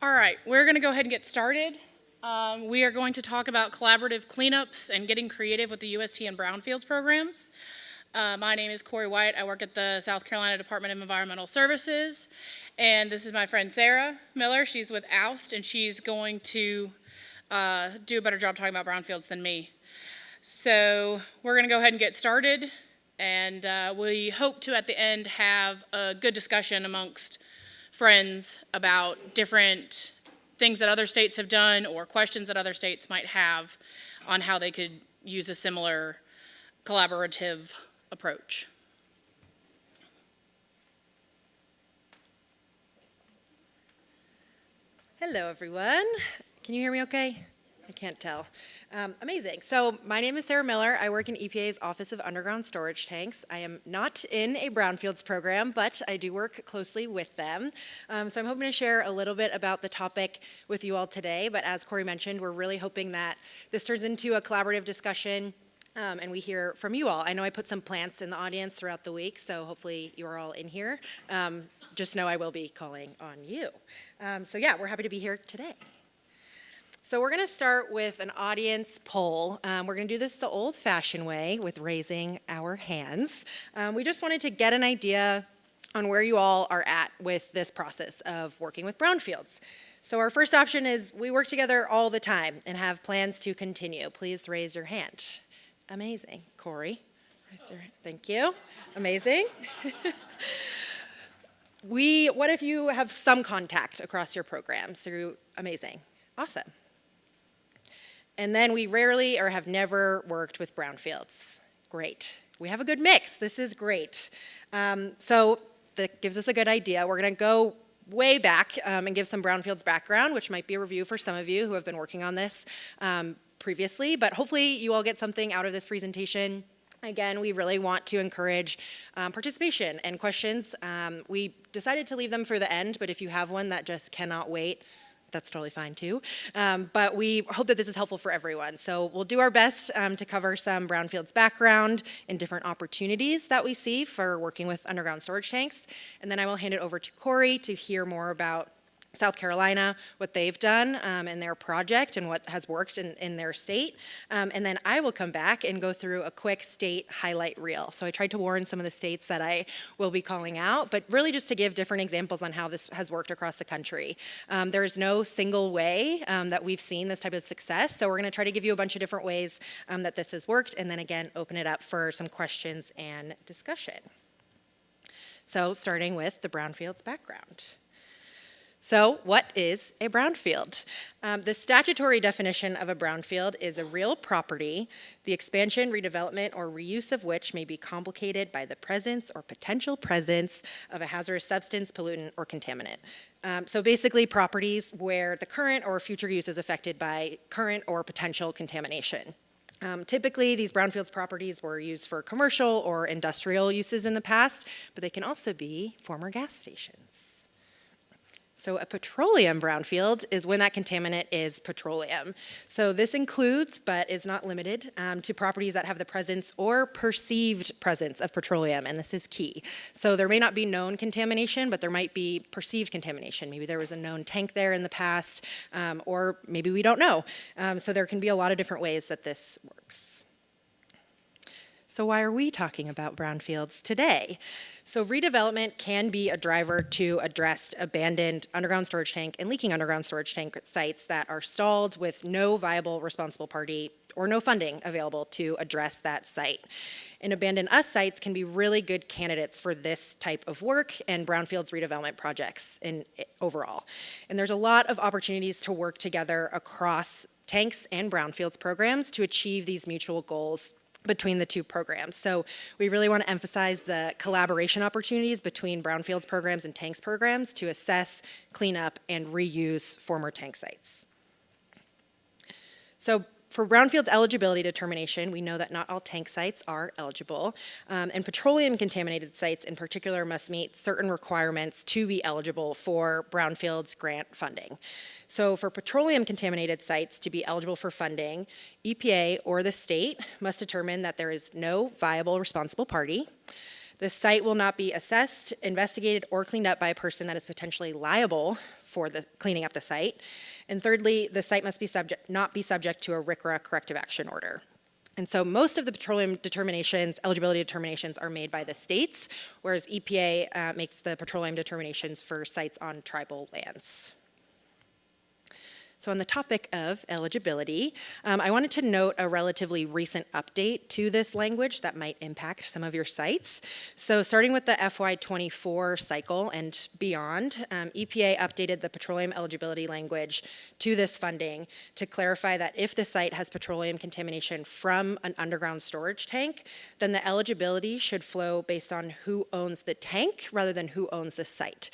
All right, we're going to go ahead and get started. We are going to talk about collaborative cleanups and getting creative with the UST and Brownfields programs. My name is Corie White. I work at the South Carolina Department of Environmental Services, and this is my friend Sara Miller. She's with UST, and she's going to do a better job talking about brownfields than me. So we're going to go ahead and get started, and we hope to, at the end, have a good discussion amongst friends about different things that other states have done or questions that other states might have on how they could use a similar collaborative approach. Hello, everyone. Can you hear me okay? I can't tell. Amazing. So my name is Sara Miller. I work in EPA's Office of Underground Storage Tanks. I am not in a Brownfields program, but I do work closely with them. So I'm hoping to share a little bit about the topic with you all today. But as Corie mentioned, we're really hoping that this turns into a collaborative discussion and we hear from you all. I know I put some plants in the audience throughout the week, so hopefully you are all in here. Just know I will be calling on you. So yeah, we're happy to be here today. So we're going to start with an audience poll. We're going to do this the old-fashioned way with raising our hands. We just wanted to get an idea on where you all are at with this process of working with brownfields. So our first option is we work together all the time and have plans to continue. Please raise your hand. Amazing. Corie, raise your hand. Thank you. Amazing. What if you have some contact across your programs? Amazing. Awesome. And then we rarely or have never worked with brownfields. Great. We have a good mix. This is great. So that gives us a good idea. We're going to go way back and give some brownfields background, which might be a review for some of you who have been working on this previously. But hopefully you all get something out of this presentation. Again, we really want to encourage participation and questions. We decided to leave them for the end, but if you have one that just cannot wait, that's totally fine too. But we hope that this is helpful for everyone. So we'll do our best to cover some brownfields background and different opportunities that we see for working with underground storage tanks. And then I will hand it over to Corie to hear more about South Carolina, what they've done in their project and what has worked in their state. And then I will come back and go through a quick state highlight reel. So I tried to warn some of the states that I will be calling out, but really just to give different examples on how this has worked across the country. There is no single way that we've seen this type of success. So we're going to try to give you a bunch of different ways that this has worked, and then again, open it up for some questions and discussion. So starting with the brownfields background. So what is a brownfield? The statutory definition of a brownfield is a real property, the expansion, redevelopment, or reuse of which may be complicated by the presence or potential presence of a hazardous substance, pollutant, or contaminant. So basically properties where the current or future use is affected by current or potential contamination. Typically, these brownfields properties were used for commercial or industrial uses in the past, but they can also be former gas stations. So a petroleum brownfield is when that contaminant is petroleum. So this includes, but is not limited, to properties that have the presence or perceived presence of petroleum, and this is key. So there may not be known contamination, but there might be perceived contamination. Maybe there was a known tank there in the past, or maybe we don't know. So there can be a lot of different ways that this works. So why are we talking about brownfields today? So redevelopment can be a driver to address abandoned underground storage tank and leaking underground storage tank sites that are stalled with no viable responsible party or no funding available to address that site. And abandoned US sites can be really good candidates for this type of work and brownfields redevelopment projects overall. And there's a lot of opportunities to work together across tanks and brownfields programs to achieve these mutual goals between the two programs. So we really want to emphasize the collaboration opportunities between brownfields programs and tanks programs to assess, clean up, and reuse former tank sites. So for brownfields eligibility determination, we know that not all tank sites are eligible, and petroleum contaminated sites in particular must meet certain requirements to be eligible for brownfields grant funding. So for petroleum contaminated sites to be eligible for funding, EPA or the state must determine that there is no viable responsible party, The site will not be assessed, investigated, or cleaned up by a person that is potentially liable for the cleaning up the site. And thirdly, the site must not be subject to a RCRA corrective action order. And so most of the petroleum determinations, eligibility determinations, are made by the states, whereas EPA makes the petroleum determinations for sites on tribal lands. So on the topic of eligibility, I wanted to note a relatively recent update to this language that might impact some of your sites. So starting with the FY24 cycle and beyond, EPA updated the petroleum eligibility language to this funding to clarify that if the site has petroleum contamination from an underground storage tank, then the eligibility should flow based on who owns the tank rather than who owns the site.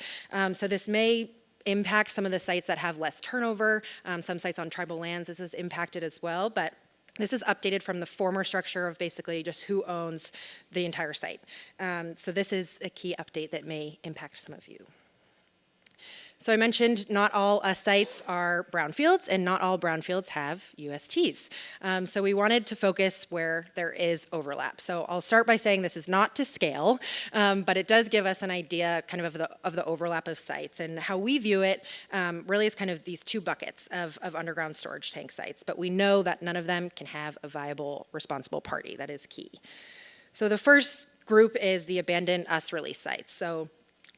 So this may impact some of the sites that have less turnover. Some sites on tribal lands, this is impacted as well, but this is updated from the former structure of basically just who owns the entire site. So this is a key update that may impact some of you. So I mentioned not all sites are brownfields, and not all brownfields have USTs. So we wanted to focus where there is overlap. So I'll start by saying this is not to scale, but it does give us an idea kind of the overlap of sites. And how we view it really is kind of these two buckets of underground storage tank sites. But we know that none of them can have a viable, responsible party. That is key. So the first group is the abandoned release sites. So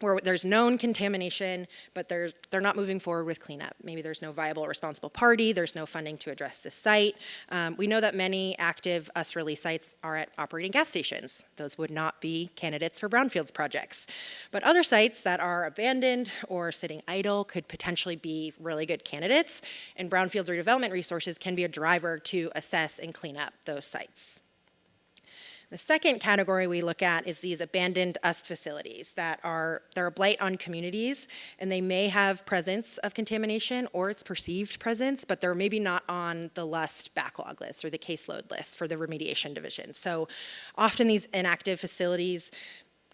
where there's known contamination, but they're not moving forward with cleanup. Maybe there's no viable, responsible party, there's no funding to address the site. We know that many active release sites are at operating gas stations. Those would not be candidates for brownfields projects. But other sites that are abandoned or sitting idle could potentially be really good candidates, and brownfields redevelopment resources can be a driver to assess and clean up those sites. The second category we look at is these abandoned facilities they're a blight on communities, and they may have presence of contamination or its perceived presence, but they're maybe not on the LUST backlog list or the caseload list for the remediation division. So often these inactive facilities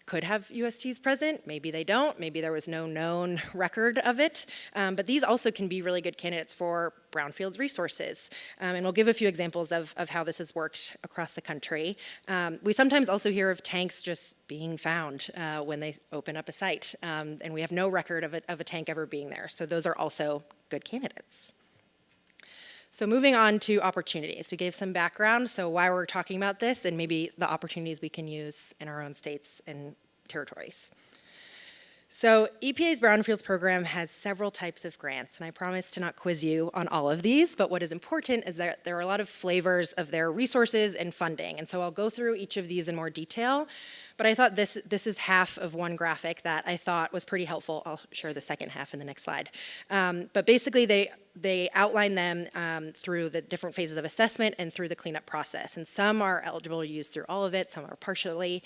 could have USTs present, maybe they don't, maybe there was no known record of it, but these also can be really good candidates for brownfields resources. And we'll give a few examples of how this has worked across the country. We sometimes also hear of tanks just being found when they open up a site, and we have no record of a tank ever being there, so those are also good candidates. So moving on to opportunities. We gave some background, so why we're talking about this and maybe the opportunities we can use in our own states and territories. So EPA's Brownfields program has several types of grants, and I promise to not quiz you on all of these, but what is important is that there are a lot of flavors of their resources and funding, and so I'll go through each of these in more detail, but I thought this is half of one graphic that I thought was pretty helpful. I'll share the second half in the next slide. But basically they outline them through the different phases of assessment and through the cleanup process, and some are eligible to use through all of it, some are partially.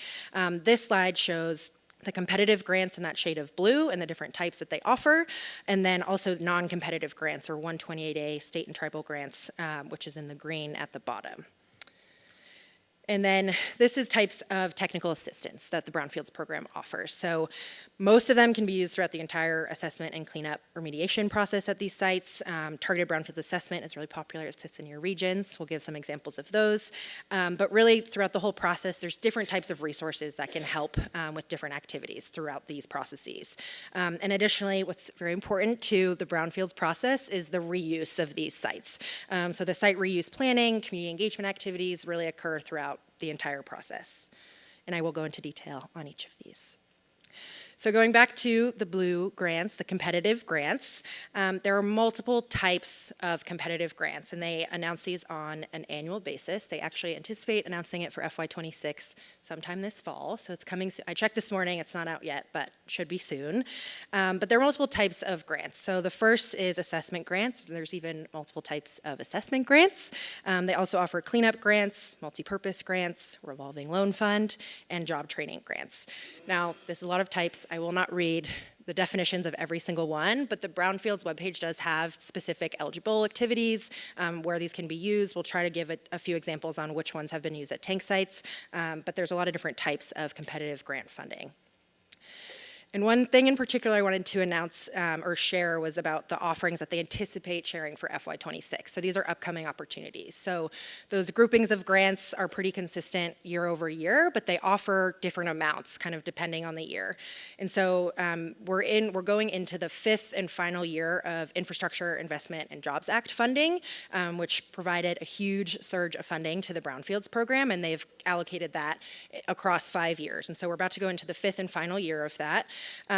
This slide shows the competitive grants in that shade of blue and the different types that they offer, and then also non-competitive grants or 128A state and tribal grants, which is in the green at the bottom. And then this is types of technical assistance that the Brownfields program offers. So most of them can be used throughout the entire assessment and cleanup remediation process at these sites. Targeted Brownfields Assessment is really popular. It sits in your regions. We'll give some examples of those. But really throughout the whole process, there's different types of resources that can help with different activities throughout these processes. And additionally, what's very important to the Brownfields process is the reuse of these sites. So the site reuse planning, community engagement activities really occur throughout the entire process. And I will go into detail on each of these. So going back to the blue grants, the competitive grants, there are multiple types of competitive grants, and they announce these on an annual basis. They actually anticipate announcing it for FY26 sometime this fall, so it's coming soon. I checked this morning, it's not out yet, but should be soon. But there are multiple types of grants. So the first is assessment grants, and there's even multiple types of assessment grants. They also offer cleanup grants, multi-purpose grants, revolving loan fund, and job training grants. Now, there's a lot of types. I will not read the definitions of every single one, but the Brownfields webpage does have specific eligible activities where these can be used. We'll try to give a few examples on which ones have been used at tank sites, but there's a lot of different types of competitive grant funding. And one thing in particular I wanted to announce or share was about the offerings that they anticipate sharing for FY26. So these are upcoming opportunities. So those groupings of grants are pretty consistent year over year, but they offer different amounts kind of depending on the year. And so we're going into the 5th and final year of Infrastructure Investment and Jobs Act funding, which provided a huge surge of funding to the Brownfields program, and they've allocated that across 5 years. And so we're about to go into the 5th and final year of that.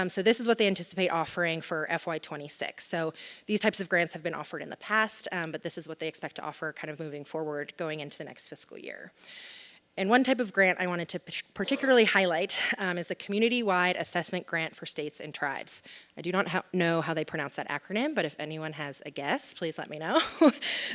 So this is what they anticipate offering for FY26. So these types of grants have been offered in the past, but this is what they expect to offer kind of moving forward going into the next fiscal year. And one type of grant I wanted to particularly highlight is the Community-Wide Assessment Grant for States and Tribes. I do not know how they pronounce that acronym, but if anyone has a guess, please let me know.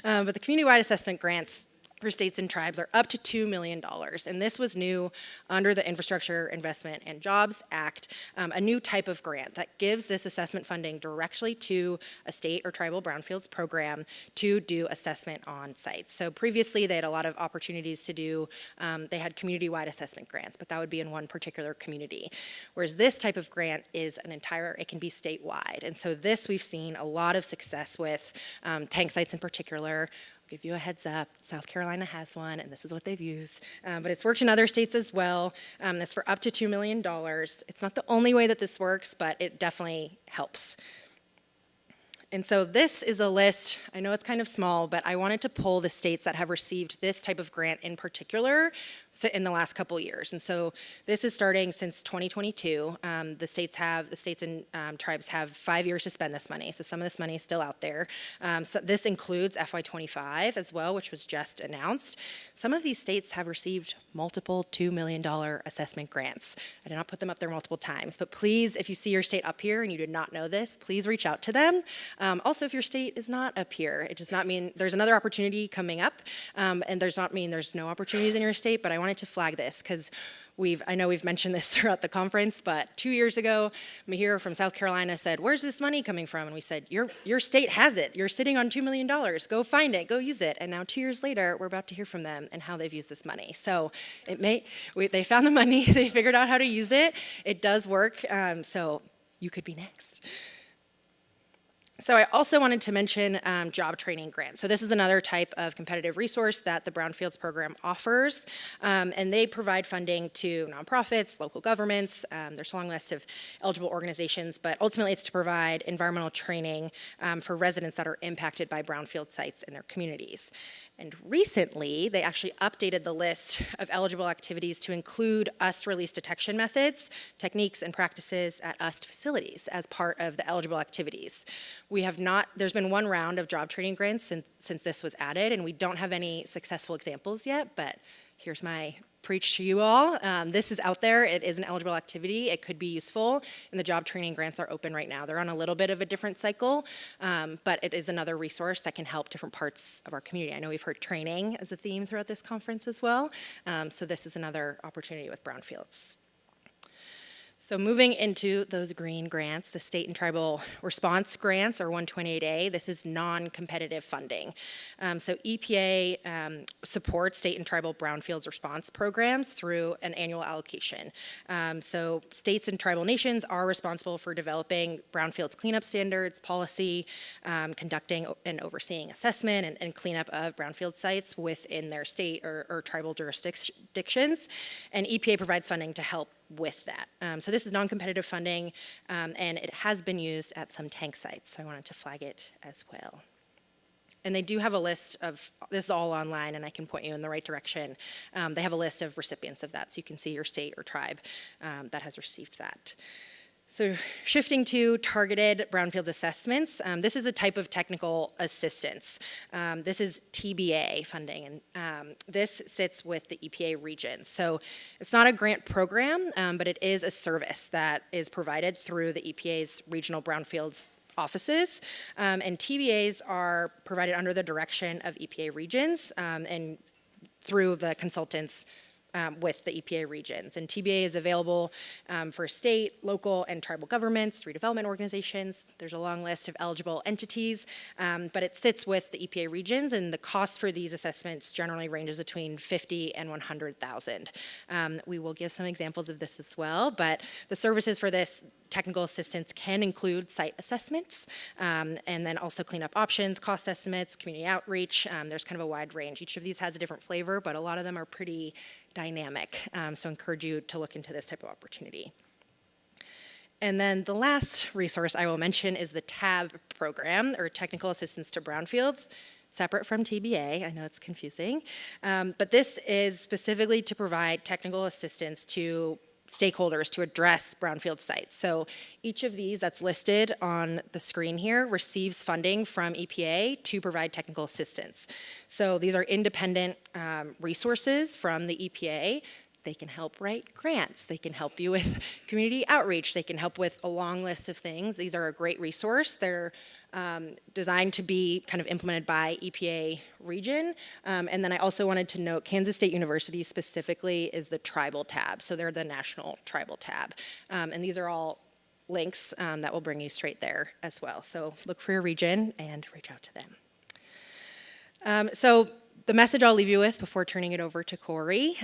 But the Community-Wide Assessment Grants for states and tribes are up to $2 million. And this was new under the Infrastructure Investment and Jobs Act, a new type of grant that gives this assessment funding directly to a state or tribal brownfields program to do assessment on sites. So previously they had a lot of opportunities to do, they had community-wide assessment grants, but that would be in one particular community. Whereas this type of grant is it can be statewide. And so this we've seen a lot of success with tank sites in particular. Give you a heads up, South Carolina has one, and this is what they've used. But it's worked in other states as well. It's for up to $2 million. It's not the only way that this works, but it definitely helps. And so this is a list, I know it's kind of small, but I wanted to pull the states that have received this type of grant in particular in the last couple years. And so this is starting since 2022. The states and tribes have 5 years to spend this money. So some of this money is still out there. So this includes FY25 as well, which was just announced. Some of these states have received multiple $2 million assessment grants. I did not put them up there multiple times, but please, if you see your state up here and you did not know this, please reach out to them. Also, if your state is not up here, it does not mean there's another opportunity coming up, and does not mean there's no opportunities in your state, but I wanted to flag this because I know we've mentioned this throughout the conference, but 2 years ago, Mahir from South Carolina said, "Where's this money coming from?" And we said, your state has it. You're sitting on $2 million. Go find it. Go use it. And now 2 years later, we're about to hear from them and how they've used this money. So they found the money. They figured out how to use it. It does work. So you could be next. So I also wanted to mention job training grants. So this is another type of competitive resource that the Brownfields program offers, and they provide funding to nonprofits, local governments. There's a long list of eligible organizations, but ultimately it's to provide environmental training for residents that are impacted by brownfield sites in their communities. And recently, they actually updated the list of eligible activities to include UST release detection methods, techniques, and practices at UST facilities as part of the eligible activities. There's been one round of job training grants since this was added, and we don't have any successful examples yet, but here's my preach to you all. This is out there. It is an eligible activity. It could be useful, and the job training grants are open right now. They're on a little bit of a different cycle, but it is another resource that can help different parts of our community. I know we've heard training as a theme throughout this conference as well, so this is another opportunity with Brownfields. So moving into those green grants, the state and tribal response grants, or 128A, this is non-competitive funding. So EPA supports state and tribal brownfields response programs through an annual allocation. So states and tribal nations are responsible for developing brownfields cleanup standards, policy, conducting and overseeing assessment and cleanup of brownfield sites within their state or tribal jurisdictions. And EPA provides funding to help with that. So this is non-competitive funding, and it has been used at some tank sites, so I wanted to flag it as well. And they do have a list of, this is all online and I can point you in the right direction. They have a list of recipients of that, so you can see your state or tribe that has received that. So shifting to targeted brownfields assessments, this is a type of technical assistance. This is TBA funding, and this sits with the EPA region. So it's not a grant program, but it is a service that is provided through the EPA's regional brownfields offices, and TBAs are provided under the direction of EPA regions and through the consultants with the EPA regions. And TBA is available for state, local, and tribal governments, redevelopment organizations. There's a long list of eligible entities, but it sits with the EPA regions, and the cost for these assessments generally ranges between $50,000 and $100,000. We will give some examples of this as well, but the services for this technical assistance can include site assessments, and then also cleanup options, cost estimates, community outreach. There's kind of a wide range. Each of these has a different flavor, but a lot of them are pretty dynamic. So I encourage you to look into this type of opportunity. And then the last resource I will mention is the TAB program, or Technical Assistance to Brownfields, separate from TBA. I know it's confusing, but this is specifically to provide technical assistance to stakeholders to address brownfield sites. So each of these that's listed on the screen here receives funding from EPA to provide technical assistance. So these are independent resources from the EPA. They can help write grants. They can help you with community outreach. They can help with a long list of things. These are a great resource. They're designed to be kind of implemented by EPA region. And then I also wanted to note Kansas State University specifically is the tribal tab. So they're the national tribal tab. And these are all links that will bring you straight there as well. So look for your region and reach out to them. So the message I'll leave you with before turning it over to Corie,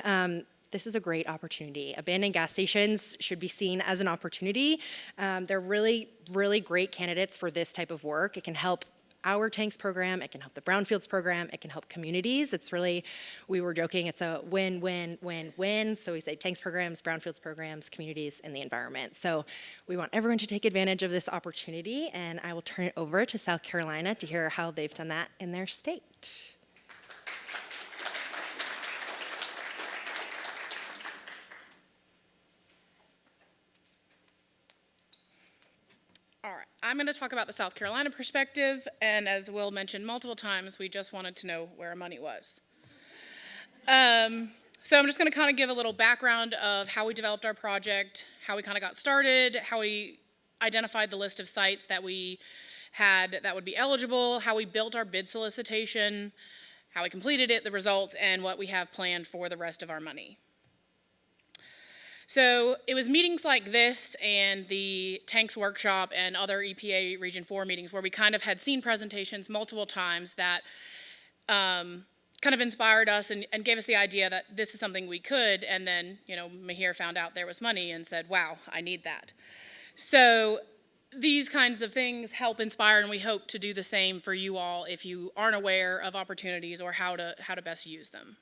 this is a great opportunity. Abandoned gas stations should be seen as an opportunity. They're really, really great candidates for this type of work. It can help our tanks program, it can help the Brownfields program, it can help communities. It's really, we were joking, it's a win, win, win, win. So we say tanks programs, Brownfields programs, communities, and the environment. So we want everyone to take advantage of this opportunity, and I will turn it over to South Carolina to hear how they've done that in their state. All right, I'm going to talk about the South Carolina perspective, and as Will mentioned multiple times, we just wanted to know where our money was. So I'm just going to kind of give a little background of how we developed our project, how we kind of got started, how we identified the list of sites that we had that would be eligible, how we built our bid solicitation, how we completed it, the results, and what we have planned for the rest of our money. So it was meetings like this and the tanks workshop and other EPA Region 4 meetings where we kind of had seen presentations multiple times that kind of inspired us and gave us the idea that this is something we could, and then, you know, Mahir found out there was money and said, wow, I need that. So these kinds of things help inspire, and we hope to do the same for you all if you aren't aware of opportunities or how to best use them.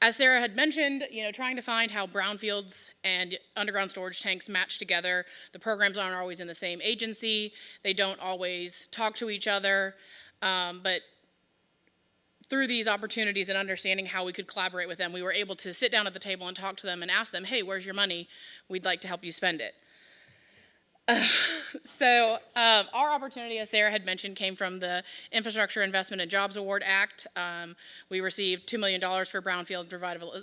As Sara had mentioned, you know, trying to find how brownfields and underground storage tanks match together. The programs aren't always in the same agency. They don't always talk to each other. But through these opportunities and understanding how we could collaborate with them, we were able to sit down at the table and talk to them and ask them, hey, where's your money? We'd like to help you spend it. So our opportunity, as Sara had mentioned, came from the Infrastructure Investment and Jobs Award Act. We received $2 million for brownfield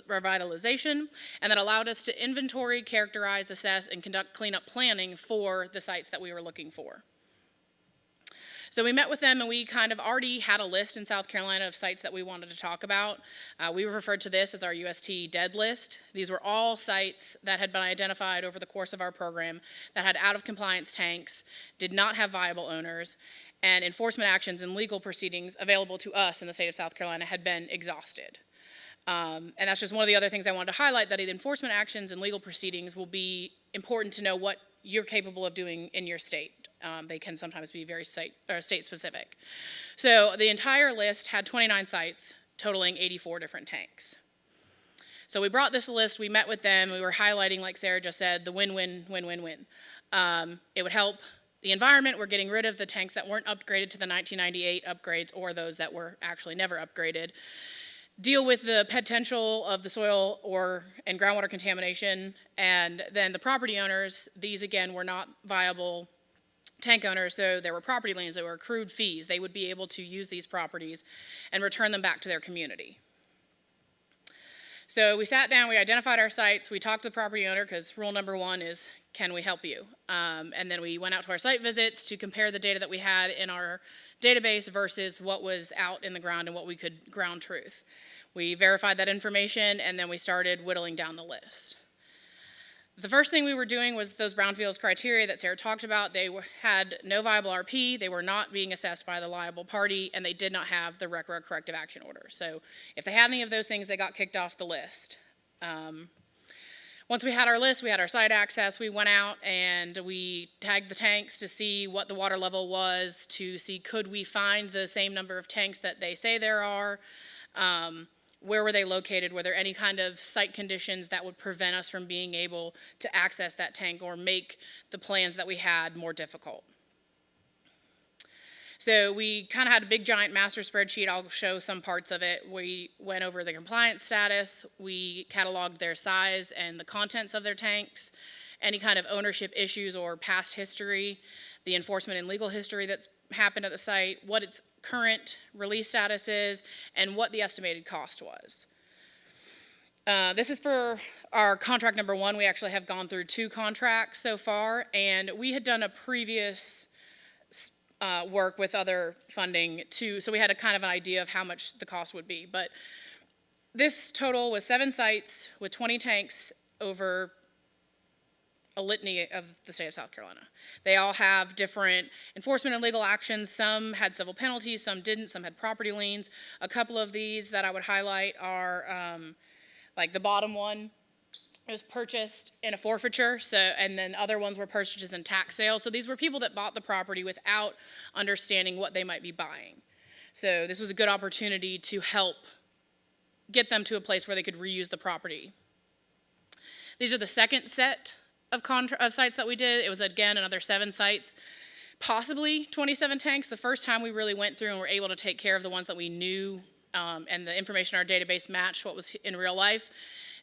revitalization, and that allowed us to inventory, characterize, assess, and conduct cleanup planning for the sites that we were looking for. So we met with them, and we kind of already had a list in South Carolina of sites that we wanted to talk about. We referred to this as our UST dead list. These were all sites that had been identified over the course of our program that had out-of-compliance tanks, did not have viable owners, and enforcement actions and legal proceedings available to us in the state of South Carolina had been exhausted. And that's just one of the other things I wanted to highlight, that the enforcement actions and legal proceedings will be important to know what you're capable of doing in your state. They can sometimes be very state-specific. So the entire list had 29 sites, totaling 84 different tanks. So we brought this list, we met with them, we were highlighting, like Sara just said, the win-win, win-win-win. It would help the environment. We're getting rid of the tanks that weren't upgraded to the 1998 upgrades or those that were actually never upgraded. Deal with the potential of the soil and groundwater contamination, and then the property owners, these again were not viable tank owners, so there were property liens, there were accrued fees. They would be able to use these properties and return them back to their community. So we sat down, we identified our sites, we talked to the property owner, because rule number one is can we help you? And then we went out to our site visits to compare the data that we had in our database versus what was out in the ground and what we could ground truth. We verified that information, and then we started whittling down the list. The first thing we were doing was those Brownfields criteria that Sara talked about. They had no viable RP, they were not being assessed by the liable party, and they did not have the RCRA corrective action order. So if they had any of those things, they got kicked off the list. Once we had our list, we had our site access, we went out and we tagged the tanks to see what the water level was, to see could we find the same number of tanks that they say there are. Where were they located? Were there any kind of site conditions that would prevent us from being able to access that tank or make the plans that we had more difficult? So we kind of had a big giant master spreadsheet. I'll show some parts of it. We went over the compliance status. We cataloged their size and the contents of their tanks, any kind of ownership issues or past history, the enforcement and legal history that's happened at the site, what its current release status is, and what the estimated cost was. This is for our contract number 1. We actually have gone through 2 contracts so far, and we had done a previous work with other funding too, so we had a kind of an idea of how much the cost would be. But this total was 7 sites with 20 tanks over a litany of the state of South Carolina. They all have different enforcement and legal actions. Some had civil penalties, some didn't, some had property liens. A couple of these that I would highlight are like the bottom one, it was purchased in a forfeiture, and then other ones were purchases in tax sales. So these were people that bought the property without understanding what they might be buying. So this was a good opportunity to help get them to a place where they could reuse the property. These are the second set of sites that we did. It was, again, another 7 sites, possibly 27 tanks. The first time we really went through and were able to take care of the ones that we knew and the information in our database matched what was in real life.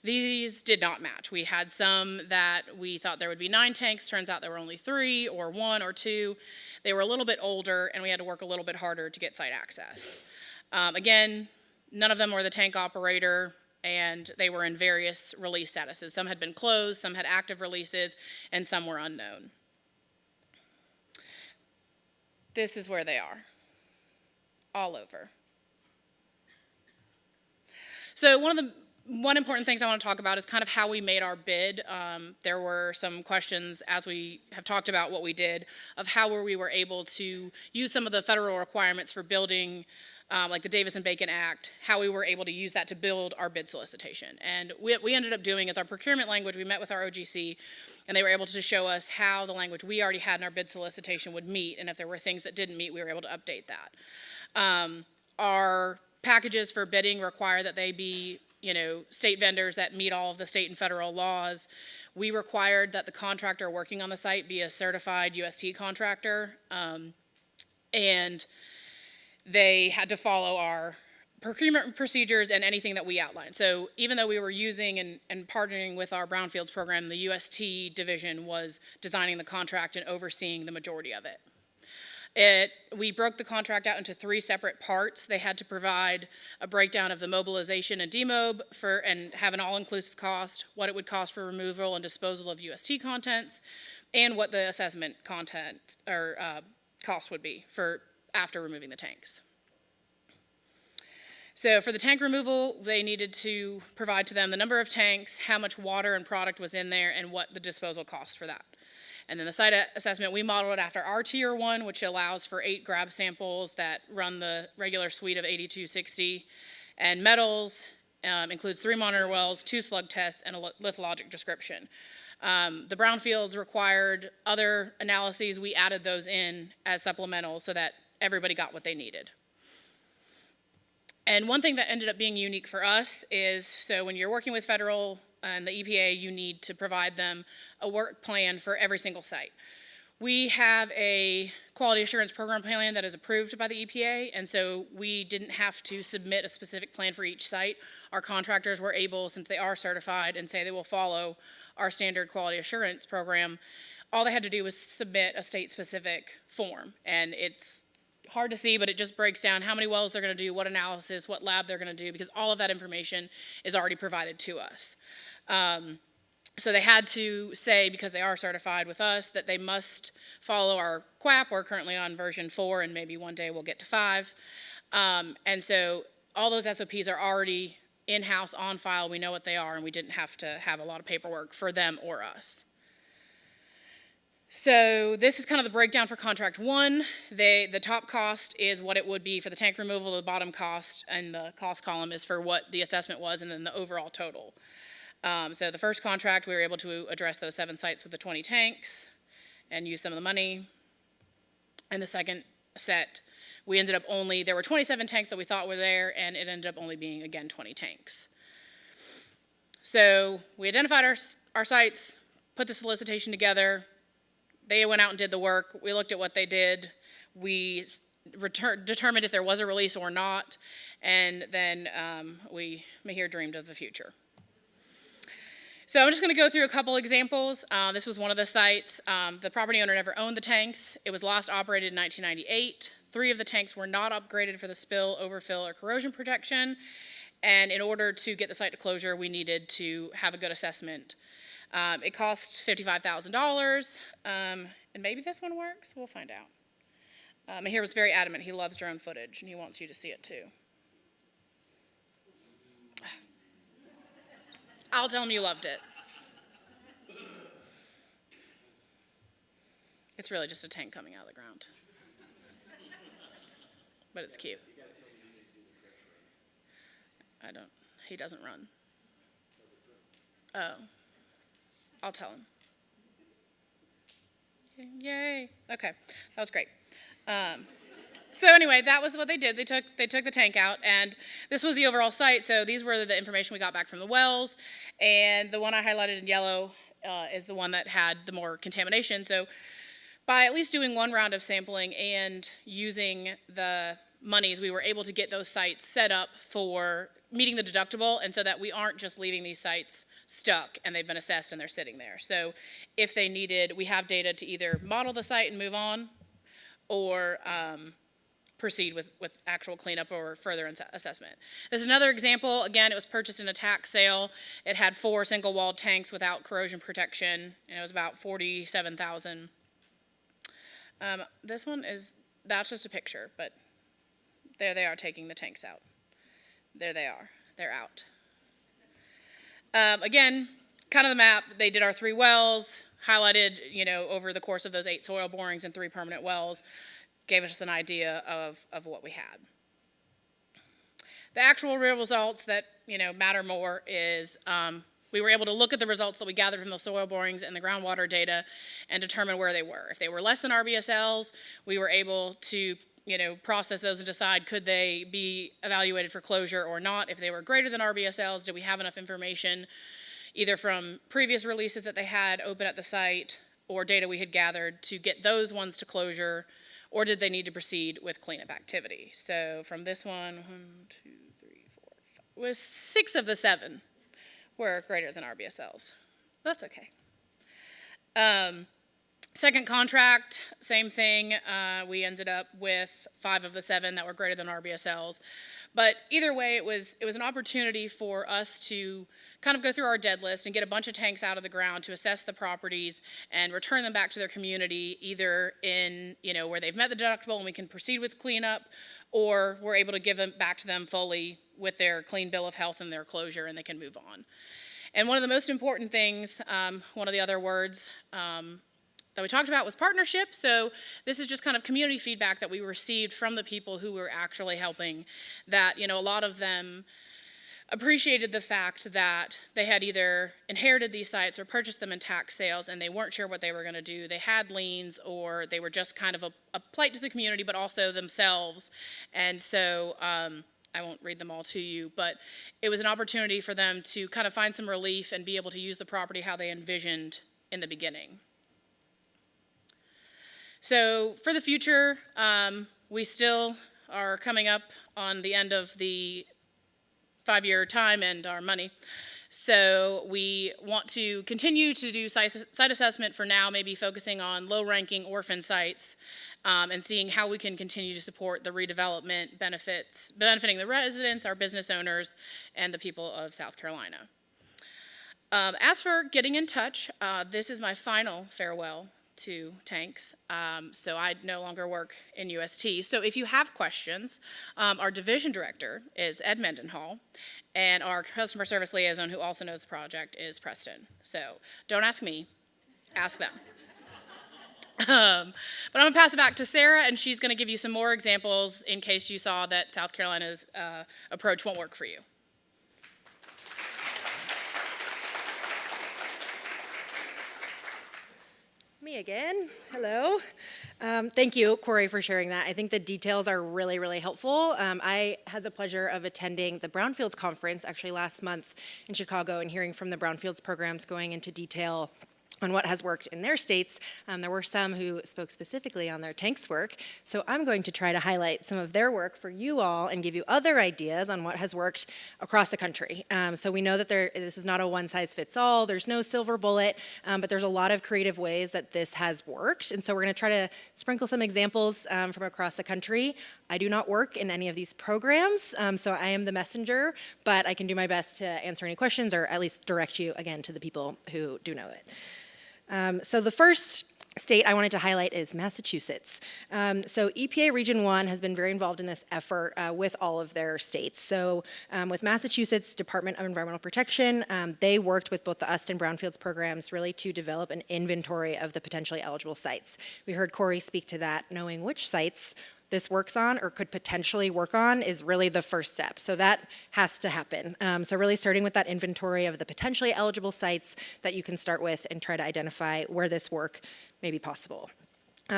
These did not match. We had some that we thought there would be 9 tanks. Turns out there were only 3 or 1 or 2. They were a little bit older, and we had to work a little bit harder to get site access. Again, none of them were the tank operator, and they were in various release statuses. Some had been closed, some had active releases, and some were unknown. This is where they are, all over. So one important thing I want to talk about is kind of how we made our bid. There were some questions, as we have talked about what we did, of how we were able to use some of the federal requirements for building, like the Davis and Bacon Act, how we were able to use that to build our bid solicitation. And what we ended up doing is our procurement language, we met with our OGC, and they were able to show us how the language we already had in our bid solicitation would meet, and if there were things that didn't meet, we were able to update that. Our packages for bidding require that they be state vendors that meet all of the state and federal laws. We required that the contractor working on the site be a certified UST contractor, and they had to follow our procurement procedures and anything that we outlined. So even though we were using and partnering with our Brownfields program, the UST division was designing the contract and overseeing the majority of it. We broke the contract out into 3 separate parts. They had to provide a breakdown of the mobilization and demob and have an all-inclusive cost, what it would cost for removal and disposal of UST contents, and what the assessment content or cost would be for after removing the tanks. So for the tank removal, they needed to provide to them the number of tanks, how much water and product was in there, and what the disposal cost for that. And then the site assessment, we modeled it after our tier 1, which allows for 8 grab samples that run the regular suite of 8260. And metals includes 3 monitor wells, 2 slug tests, and a lithologic description. The Brownfields required other analyses. We added those in as supplemental so that everybody got what they needed. And one thing that ended up being unique for us is, so when you're working with federal and the EPA, you need to provide them a work plan for every single site. We have a quality assurance program plan that is approved by the EPA, and so we didn't have to submit a specific plan for each site. Our contractors were able, since they are certified and say they will follow our standard quality assurance program, all they had to do was submit a state-specific form, and it's hard to see, but it just breaks down how many wells they're going to do, what analysis, what lab they're going to do, because all of that information is already provided to us. So they had to say, because they are certified with us, that they must follow our QAP. We're currently on version 4, and maybe one day we'll get to 5. And so all those SOPs are already in-house on file. We know what they are, and we didn't have to have a lot of paperwork for them or us. So this is kind of the breakdown for contract 1. The top cost is what it would be for the tank removal. The bottom cost and the cost column is for what the assessment was, and then the overall total. So the first contract, we were able to address those 7 sites with the 20 tanks and use some of the money. And the second set, we ended up there were 27 tanks that we thought were there, and it ended up only being, again, 20 tanks. So we identified our sites, put the solicitation together. They went out and did the work. We looked at what they did. We determined if there was a release or not, and then Mahir dreamed of the future. So I'm just going to go through a couple examples. This was one of the sites. The property owner never owned the tanks. It was last operated in 1998. 3 of the tanks were not upgraded for the spill, overfill, or corrosion protection. And in order to get the site to closure, we needed to have a good assessment. It cost $55,000. And maybe this one works. We'll find out. Mahir was very adamant. He loves drone footage, and he wants you to see it too. I'll tell him you loved it. It's really just a tank coming out of the ground. But it's cute. He doesn't run. Oh. I'll tell him. Yay. Okay, that was great. So anyway, that was what they did. They took the tank out, and this was the overall site. So these were the information we got back from the wells, and the one I highlighted in yellow is the one that had the more contamination. So by at least doing 1 round of sampling and using the monies, we were able to get those sites set up for meeting the deductible, and so that we aren't just leaving these sites stuck and they've been assessed and they're sitting there. So if they needed, we have data to either model the site and move on, or proceed with actual cleanup or further assessment. There's another example. Again, it was purchased in a tax sale. It had 4 single-walled tanks without corrosion protection, and it was about $47,000. This one that's just a picture, but there they are taking the tanks out. There they are. They're out. Again, kind of the map. They did our 3 wells, highlighted, over the course of those 8 soil borings and 3 permanent wells, gave us an idea of what we had. The actual real results that, matter more is we were able to look at the results that we gathered from the soil borings and the groundwater data and determine where they were. If they were less than RBSLs, we were able to process those and decide, could they be evaluated for closure or not? If they were greater than RBSLs, did we have enough information either from previous releases that they had open at the site or data we had gathered to get those ones to closure, or did they need to proceed with cleanup activity? So from this one, 1, 2, 3, 4, 5, was 6 of the 7 were greater than RBSLs. That's okay. Second contract, same thing. We ended up with 5 of the 7 that were greater than RBSLs. But either way, it was an opportunity for us to kind of go through our dead list and get a bunch of tanks out of the ground to assess the properties and return them back to their community, either in, where they've met the deductible and we can proceed with cleanup, or we're able to give them back to them fully with their clean bill of health and their closure, and they can move on. And one of the most important things, one of the other words that we talked about was partnership. So this is just kind of community feedback that we received from the people who were actually helping, that, a lot of them appreciated the fact that they had either inherited these sites or purchased them in tax sales and they weren't sure what they were going to do. They had liens, or they were just kind of a plight to the community, but also themselves. And so I won't read them all to you, but it was an opportunity for them to kind of find some relief and be able to use the property how they envisioned in the beginning. So for the future, we still are coming up on the end of the 5-year time and our money. So we want to continue to do site assessment for now, maybe focusing on low-ranking orphan sites, and seeing how we can continue to support the redevelopment benefiting the residents, our business owners, and the people of South Carolina. As for getting in touch, this is my final farewell to tanks, so I no longer work in UST. So if you have questions, our division director is Ed Mendenhall, and our customer service liaison, who also knows the project, is Preston. So don't ask me, ask them. But I'm going to pass it back to Sara, and she's going to give you some more examples in case you saw that South Carolina's approach won't work for you. Me again. Hello. Thank you, Corie, for sharing that. I think the details are really, really helpful. I had the pleasure of attending the Brownfields conference actually last month in Chicago and hearing from the Brownfields programs going into detail on what has worked in their states. There were some who spoke specifically on their tanks work, so I'm going to try to highlight some of their work for you all and give you other ideas on what has worked across the country. So we know that this is not a one-size-fits-all, there's no silver bullet, but there's a lot of creative ways that this has worked, and so we're going to try to sprinkle some examples from across the country. I do not work in any of these programs, so I am the messenger, but I can do my best to answer any questions or at least direct you again to the people who do know it. So the first state I wanted to highlight is Massachusetts. So EPA Region 1 has been very involved in this effort with all of their states. So with Massachusetts Department of Environmental Protection, they worked with both the UST and Brownfields programs really to develop an inventory of the potentially eligible sites. We heard Corie speak to that. Knowing which sites this works on or could potentially work on is really the first step. So that has to happen. So really starting with that inventory of the potentially eligible sites that you can start with and try to identify where this work may be possible.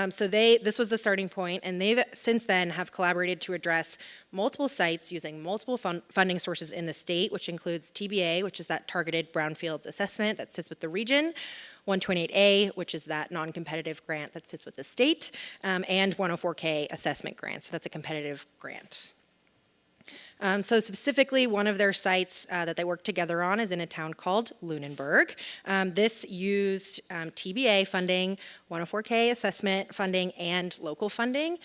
So this was the starting point, and they've since then have collaborated to address multiple sites using multiple funding sources in the state, which includes TBA, which is that Targeted Brownfields Assessment that sits with the region, 128A, which is that non-competitive grant that sits with the state, and 104K assessment grant, so that's a competitive grant. So specifically, one of their sites that they work together on is in a town called Lunenburg. This used TBA funding, 104K assessment funding, and local funding.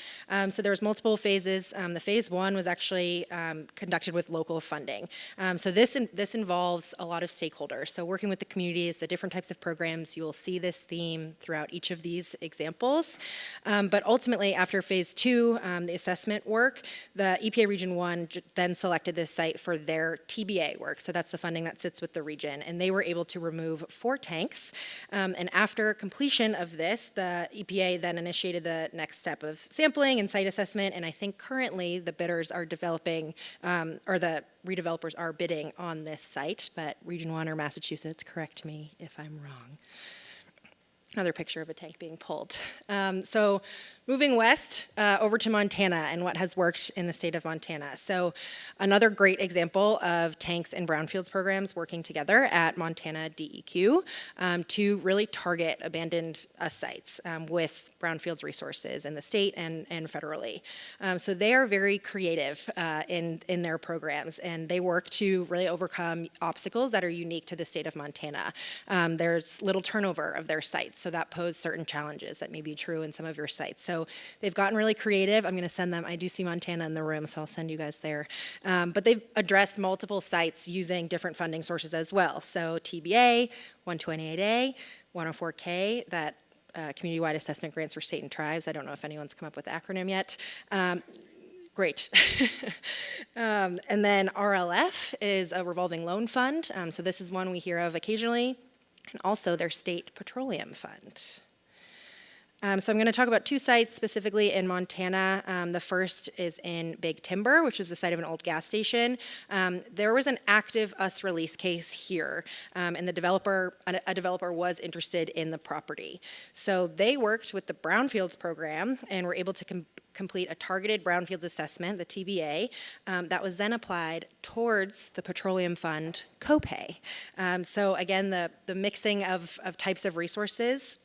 So there was multiple phases. The phase one was actually conducted with local funding. So this involves a lot of stakeholders. So working with the communities, the different types of programs, you will see this theme throughout each of these examples. But ultimately, after phase two, the assessment work, the EPA Region 1 then selected this site for their TBA work. So that's the funding that sits with the region. And they were able to remove 4 tanks. And after completion of this, the EPA then initiated the next step of sampling and site assessment. And I think currently the bidders are developing, or the redevelopers are bidding on this site. But Region 1 or Massachusetts, correct me if I'm wrong. Another picture of a tank being pulled. So moving west over to Montana and what has worked in the state of Montana. So another great example of tanks and brownfields programs working together at Montana DEQ to really target abandoned sites with brownfields resources in the state and federally. So they are very creative in their programs, and they work to really overcome obstacles that are unique to the state of Montana. There's little turnover of their sites, so that poses certain challenges that may be true in some of your sites. So they've gotten really creative. I'm going to send them, I do see Montana in the room, so I'll send you guys there. But they've addressed multiple sites using different funding sources as well. So TBA, 128A, 104K, that community-wide assessment grants for state and tribes. I don't know if anyone's come up with the acronym yet. Great. And then RLF is a revolving loan fund. So this is one we hear of occasionally, and also their state petroleum fund. So I'm going to talk about 2 sites specifically in Montana. The first is in Big Timber, which is the site of an old gas station. There was an active US release case here, and a developer was interested in the property. So they worked with the Brownfields program and were able to complete a targeted brownfields assessment, the TBA, that was then applied towards the petroleum fund copay. So again, the mixing of types of resources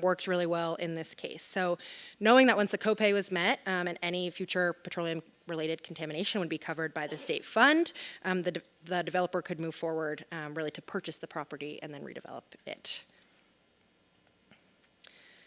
worked really well in this case. So knowing that once the copay was met and any future petroleum-related contamination would be covered by the state fund, the developer could move forward really to purchase the property and then redevelop it.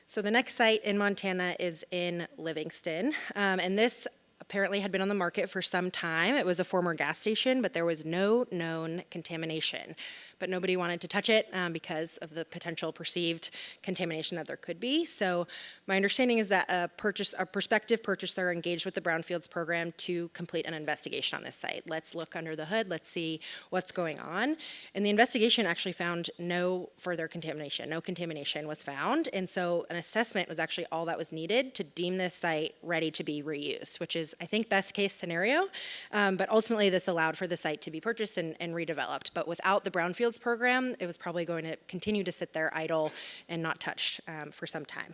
So the next site in Montana is in Livingston, and this apparently had been on the market for some time. It was a former gas station, but there was no known contamination. But nobody wanted to touch it because of the potential perceived contamination that there could be. So my understanding is that a prospective purchaser engaged with the Brownfields program to complete an investigation on this site. Let's look under the hood, let's see what's going on. And the investigation actually found no further contamination. No contamination was found. And so an assessment was actually all that was needed to deem this site ready to be reused, which is, I think, best case scenario. But ultimately, this allowed for the site to be purchased and redeveloped. But without the Brownfields program, it was probably going to continue to sit there idle and not touched for some time.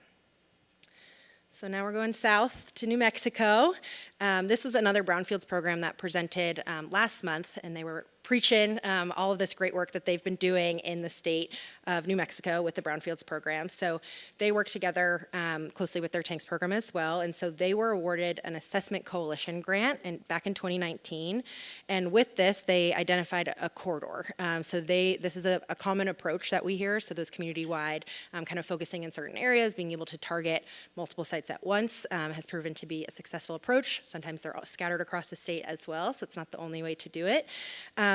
So now we're going south to New Mexico. This was another Brownfields program that presented last month, and they were preaching all of this great work that they've been doing in the state of New Mexico with the Brownfields program. So they work together closely with their tanks program as well. And so they were awarded an assessment coalition grant back in 2019. And with this, they identified a corridor. This is a common approach that we hear. So those community-wide, kind of focusing in certain areas, being able to target multiple sites at once has proven to be a successful approach. Sometimes they're all scattered across the state as well, so it's not the only way to do it.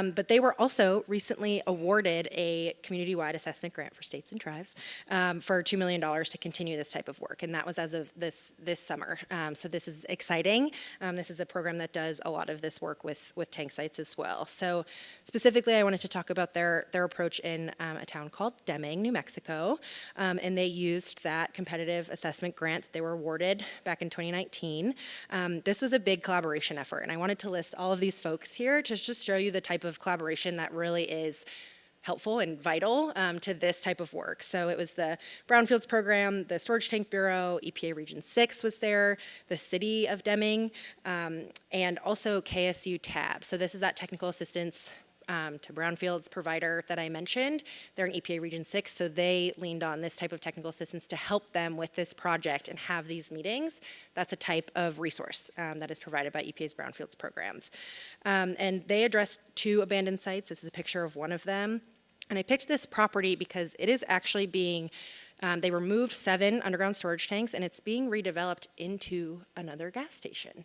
But they were also recently awarded a community-wide assessment grant for states and tribes for $2 million to continue this type of work, and that was as of this summer. So this is exciting. This is a program that does a lot of this work with tank sites as well. So specifically, I wanted to talk about their approach in a town called Deming, New Mexico, and they used that competitive assessment grant that they were awarded back in 2019. This was a big collaboration effort, and I wanted to list all of these folks here to just show you the type of collaboration that really is helpful and vital to this type of work. So it was the Brownfields program, the Storage Tank Bureau, EPA Region 6 was there, the City of Deming, and also KSU TAB. So this is that technical assistance to Brownfields provider that I mentioned. They're in EPA Region 6, so they leaned on this type of technical assistance to help them with this project and have these meetings. That's a type of resource that is provided by EPA's Brownfields programs. And they addressed 2 abandoned sites. This is a picture of one of them. And I picked this property because it is actually being they removed 7 underground storage tanks, and it's being redeveloped into another gas station.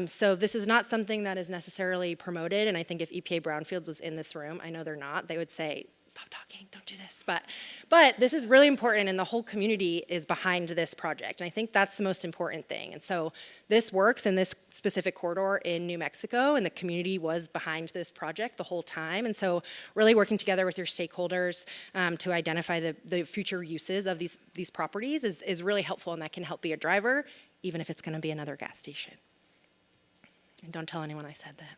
So this is not something that is necessarily promoted, and I think if EPA Brownfields was in this room, I know they're not, they would say, stop talking, don't do this. But this is really important, and the whole community is behind this project, and I think that's the most important thing. And so this works in this specific corridor in New Mexico, and the community was behind this project the whole time. And so really working together with your stakeholders to identify the future uses of these properties is really helpful, and that can help be a driver, even if it's going to be another gas station. And don't tell anyone I said that.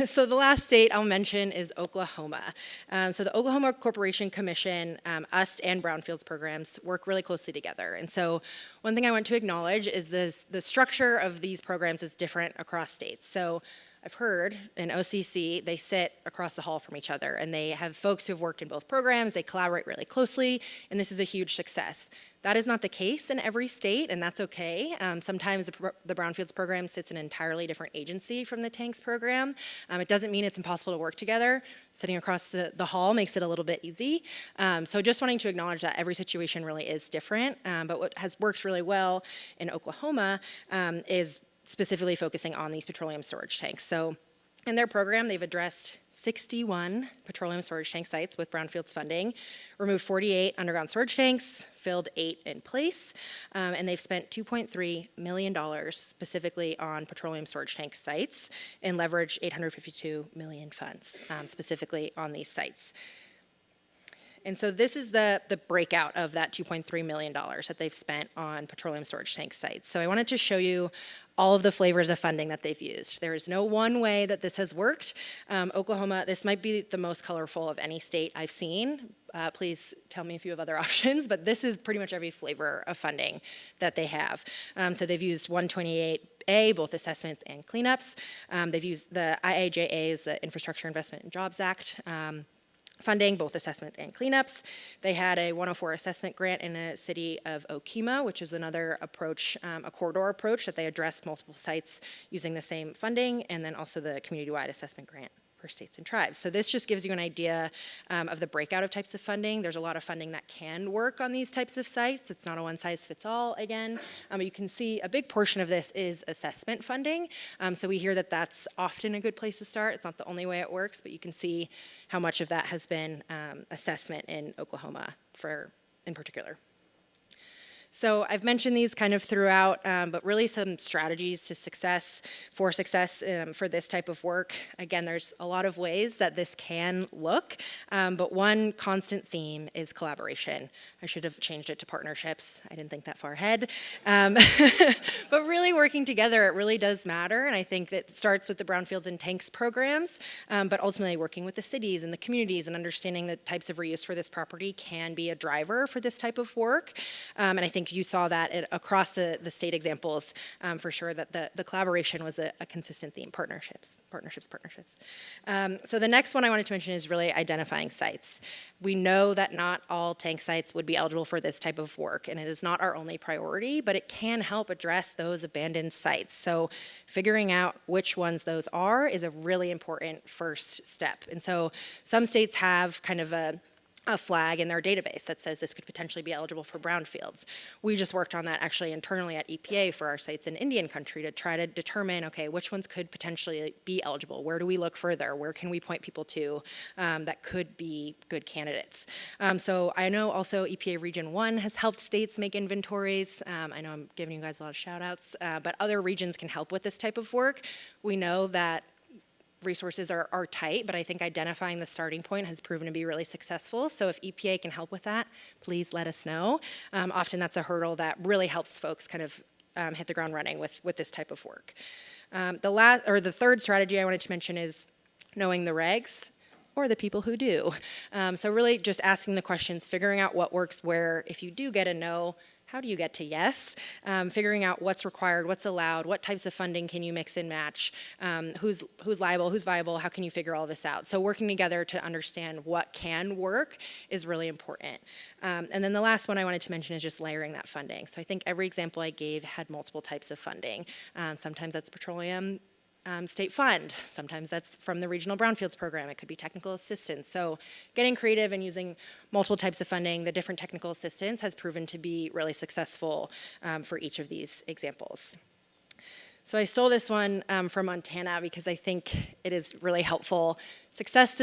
So the last state I'll mention is Oklahoma. So the Oklahoma Corporation Commission, us and Brownfields programs work really closely together. And so one thing I want to acknowledge is the structure of these programs is different across states. So I've heard in OCC, they sit across the hall from each other, and they have folks who have worked in both programs, they collaborate really closely, and this is a huge success. That is not the case in every state, and that's okay. Sometimes the Brownfields program sits in an entirely different agency from the tanks program. It doesn't mean it's impossible to work together. Sitting across the hall makes it a little bit easy. So just wanting to acknowledge that every situation really is different, but what has worked really well in Oklahoma is specifically focusing on these petroleum storage tanks. So in their program, they've addressed 61 petroleum storage tank sites with Brownfields funding, removed 48 underground storage tanks, filled 8 in place, and they've spent $2.3 million specifically on petroleum storage tank sites and leveraged $852 million funds specifically on these sites. And so this is the breakout of that $2.3 million that they've spent on petroleum storage tank sites. So I wanted to show you all of the flavors of funding that they've used. There is no one way that this has worked. Oklahoma, this might be the most colorful of any state I've seen. Please tell me if you have other options, but this is pretty much every flavor of funding that they have. So they've used 128A, both assessments and cleanups. They've used the IIJA's, the Infrastructure Investment and Jobs Act, funding, both assessment and cleanups. They had a 104 assessment grant in the city of Okemah, which is another approach, a corridor approach that they addressed multiple sites using the same funding, and then also the community-wide assessment grant for states and tribes. So this just gives you an idea of the breakout of types of funding. There's a lot of funding that can work on these types of sites. It's not a one-size-fits-all, again. You can see a big portion of this is assessment funding. So we hear that that's often a good place to start. It's not the only way it works, but you can see how much of that has been assessment in Oklahoma in particular. So I've mentioned these kind of throughout, but really some strategies to success for this type of work. Again, there's a lot of ways that this can look, but one constant theme is collaboration. I should have changed it to partnerships. I didn't think that far ahead. But really working together, it really does matter, and I think that starts with the Brownfields and Tanks programs, but ultimately working with the cities and the communities and understanding the types of reuse for this property can be a driver for this type of work, and I think you saw that across the state examples for sure, that the collaboration was a consistent theme. Partnerships. So the next one I wanted to mention is really identifying sites. We know that not all tank sites would be eligible for this type of work, and it is not our only priority, but it can help address those abandoned sites. So figuring out which ones those are is a really important first step. And so some states have kind of a flag in their database that says this could potentially be eligible for brownfields. We just worked on that actually internally at EPA for our sites in Indian country to try to determine, okay, which ones could potentially be eligible? Where do we look further? Where can we point people to that could be good candidates? So I know also EPA Region 1 has helped states make inventories. I know I'm giving you guys a lot of shout outs, but other regions can help with this type of work. We know that resources are tight, but I think identifying the starting point has proven to be really successful. So if EPA can help with that, please let us know. Often that's a hurdle that really helps folks kind of hit the ground running with this type of work. The third strategy I wanted to mention is knowing the regs or the people who do. So really just asking the questions, figuring out what works where. If you do get a no, how do you get to yes? Figuring out what's required, what's allowed, what types of funding can you mix and match, who's liable, who's viable, how can you figure all this out? So working together to understand what can work is really important. And then the last one I wanted to mention is just layering that funding. So I think every example I gave had multiple types of funding. Sometimes that's petroleum state fund. Sometimes that's from the Regional Brownfields Program. It could be technical assistance. So getting creative and using multiple types of funding, the different technical assistance has proven to be really successful for each of these examples. So I stole this one from Montana because I think it is really helpful. Success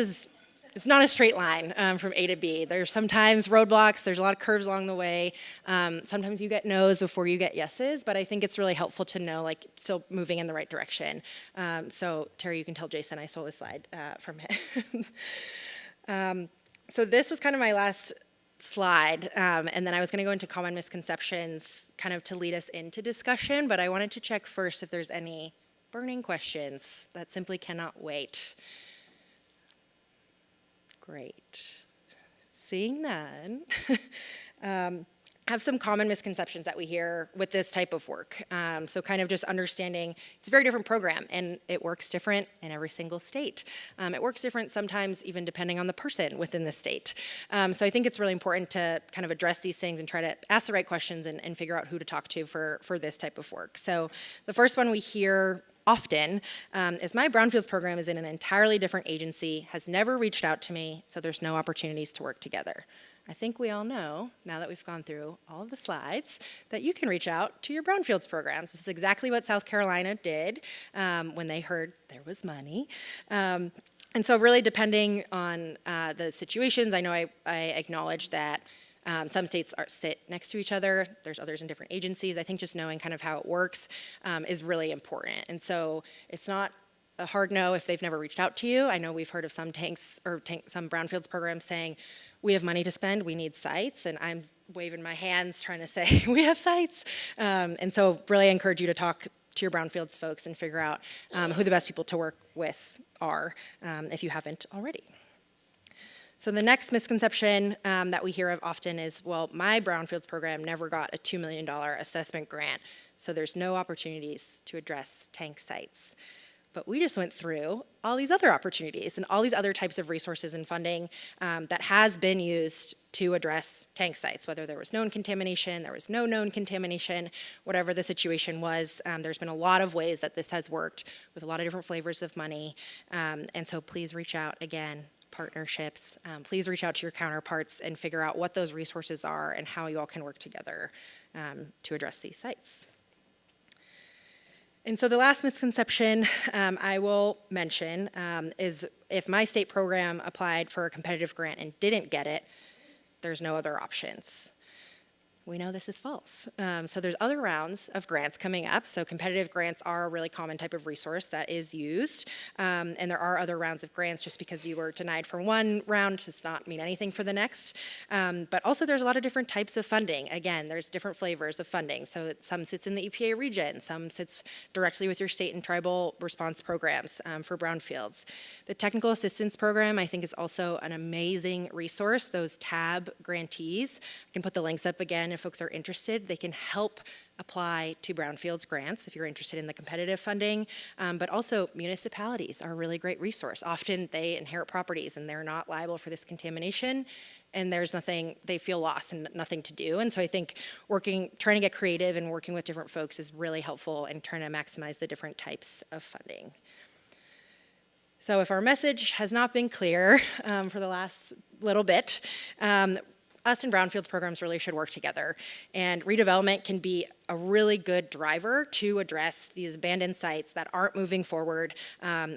it's not a straight line from A to B. There's sometimes roadblocks, there's a lot of curves along the way. Sometimes you get no's before you get yeses, but I think it's really helpful to know, like, still moving in the right direction. So Terry, you can tell Jason I stole this slide from him. So this was kind of my last slide, and then I was gonna go into common misconceptions kind of to lead us into discussion, but I wanted to check first if there's any burning questions that simply cannot wait. Great. Seeing none. Have some common misconceptions that we hear with this type of work. So kind of just understanding it's a very different program and it works different in every single state. It works different sometimes even depending on the person within the state. So I think it's really important to kind of address these things and try to ask the right questions and figure out who to talk to for this type of work. So the first one we hear often is my Brownfields program is in an entirely different agency, has never reached out to me, so there's no opportunities to work together. I think we all know, now that we've gone through all of the slides, that you can reach out to your Brownfields programs. This is exactly what South Carolina did when they heard there was money. And so really depending on the situations, I know I acknowledge that some states sit next to each other. There's others in different agencies. I think just knowing kind of how it works is really important. And so it's not a hard no if they've never reached out to you. I know we've heard of some some Brownfields programs saying, we have money to spend, we need sites, and I'm waving my hands trying to say, we have sites. And so really encourage you to talk to your Brownfields folks and figure out who the best people to work with are if you haven't already. So the next misconception that we hear of often is, well, my Brownfields program never got a $2 million assessment grant, so there's no opportunities to address tank sites. But we just went through all these other opportunities and all these other types of resources and funding that has been used to address tank sites, whether there was known contamination, there was no known contamination, whatever the situation was. There's been a lot of ways that this has worked with a lot of different flavors of money. And so please reach out again, partnerships. Please reach out to your counterparts and figure out what those resources are and how you all can work together to address these sites. And so the last misconception I will mention is if my state program applied for a competitive grant and didn't get it, there's no other options. We know this is false. So there's other rounds of grants coming up. So competitive grants are a really common type of resource that is used. And there are other rounds of grants. Just because you were denied for one round does not mean anything for the next. But also there's a lot of different types of funding. Again, there's different flavors of funding. So some sits in the EPA region, some sits directly with your state and tribal response programs for brownfields. The Technical Assistance Program, I think, is also an amazing resource. Those TAB grantees, I can put the links up again if folks are interested. They can help apply to brownfields grants if you're interested in the competitive funding, but also municipalities are a really great resource. Often they inherit properties and they're not liable for this contamination, and there's nothing, they feel lost and nothing to do. And so I think trying to get creative and working with different folks is really helpful in trying to maximize the different types of funding. So if our message has not been clear for the last little bit, us and brownfields programs really should work together. And redevelopment can be a really good driver to address these abandoned sites that aren't moving forward,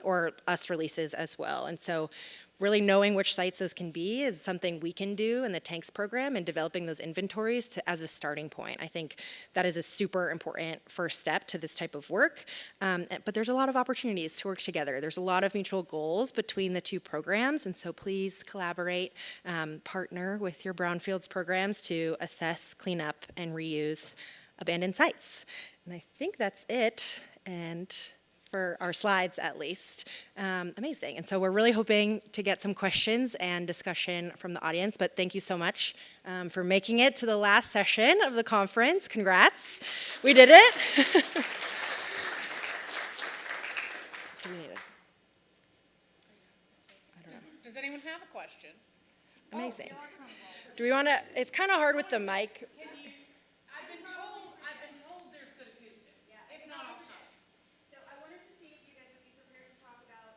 or US releases as well. And so really knowing which sites those can be is something we can do in the tanks program and developing those inventories as a starting point. I think that is a super important first step to this type of work. But there's a lot of opportunities to work together. There's a lot of mutual goals between the two programs, and so please collaborate, partner with your brownfields programs to assess, clean up, and reuse abandoned sites. And I think that's it. And for our slides at least. Amazing. And so we're really hoping to get some questions and discussion from the audience, but thank you so much for making it to the last session of the conference. Congrats. We did it. Does anyone have a question? Amazing. Do we want to, it's kind of hard with the mic. I've been told there's good acoustics. If not, I'll come. So I wanted to see if you guys would be prepared to talk about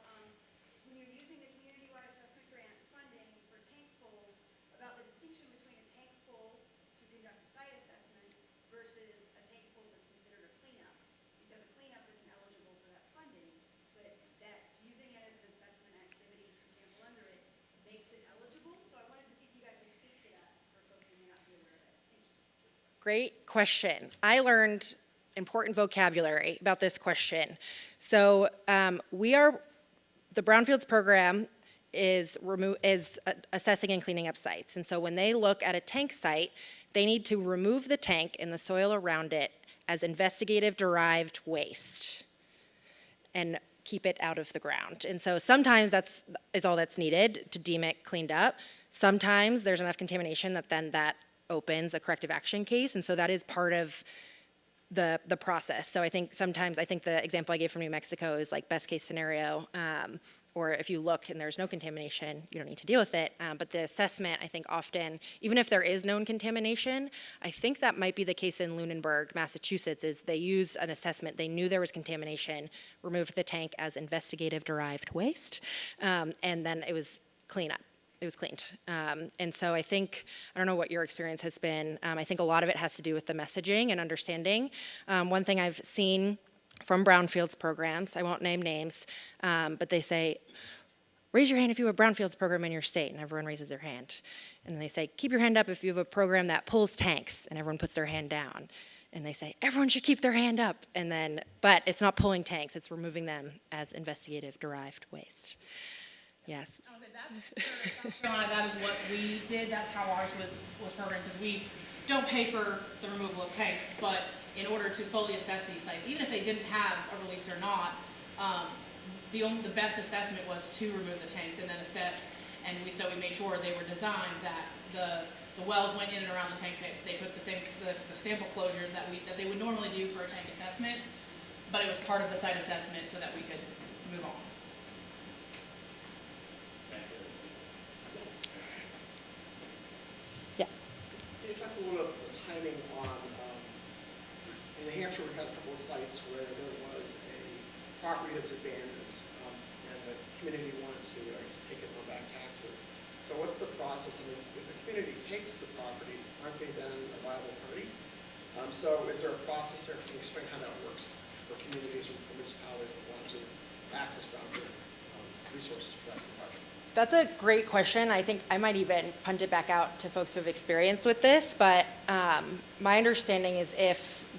when you're using the community-wide assessment grant funding for tank pools, about the distinction between a tank pool to conduct a site assessment versus a tank pool that's considered a cleanup. Because a cleanup isn't eligible for that funding, but that using it as an assessment activity to sample under it makes it eligible. So I wanted to see if you guys would speak to that for folks who may not be aware of that distinction. Great question. I learned important vocabulary about this question. So the Brownfields program is assessing and cleaning up sites. And so when they look at a tank site, they need to remove the tank and the soil around it as investigative derived waste and keep it out of the ground. And so sometimes is all that's needed to deem it cleaned up. Sometimes there's enough contamination that opens a corrective action case. And so that is part of the process. So I think the example I gave from New Mexico is like best case scenario, or if you look and there's no contamination, you don't need to deal with it. But the assessment, I think often, even if there is known contamination, I think that might be the case in Lunenburg, Massachusetts, is they used an assessment, they knew there was contamination, removed the tank as investigative derived waste, and then it was cleanup. It was cleaned. And so I don't know what your experience has been. I think a lot of it has to do with the messaging and understanding. One thing I've seen from Brownfields programs, I won't name names, but they say, raise your hand if you have a Brownfields program in your state, and everyone raises their hand. And then they say, keep your hand up if you have a program that pulls tanks, and everyone puts their hand down. And they say, everyone should keep their hand up. But it's not pulling tanks, it's removing them as investigative derived waste. Yes. I was like, South Carolina, that is what we did. That's how ours was programmed, because we don't pay for the removal of tanks, but in order to fully assess these sites, even if they didn't have a release or not, the best assessment was to remove the tanks and then assess. And so we made sure they were designed that the wells went in and around the tank pits. They took the sample closures that they would normally do for a tank assessment, but it was part of the site assessment so that we could move on. Yeah. Can you talk a little bit about the timing on, in New Hampshire, we had a couple of sites where there was a property that was abandoned, and the community wanted to, I guess, take it on back taxes. So what's the process? I mean, if the community takes the property, aren't they then a viable party? So is there a process there? Can you explain how that works for communities or municipalities that want to access Brownfield resources for that project? That's a great question. I think I might even punt it back out to folks who have experience with this, but my understanding is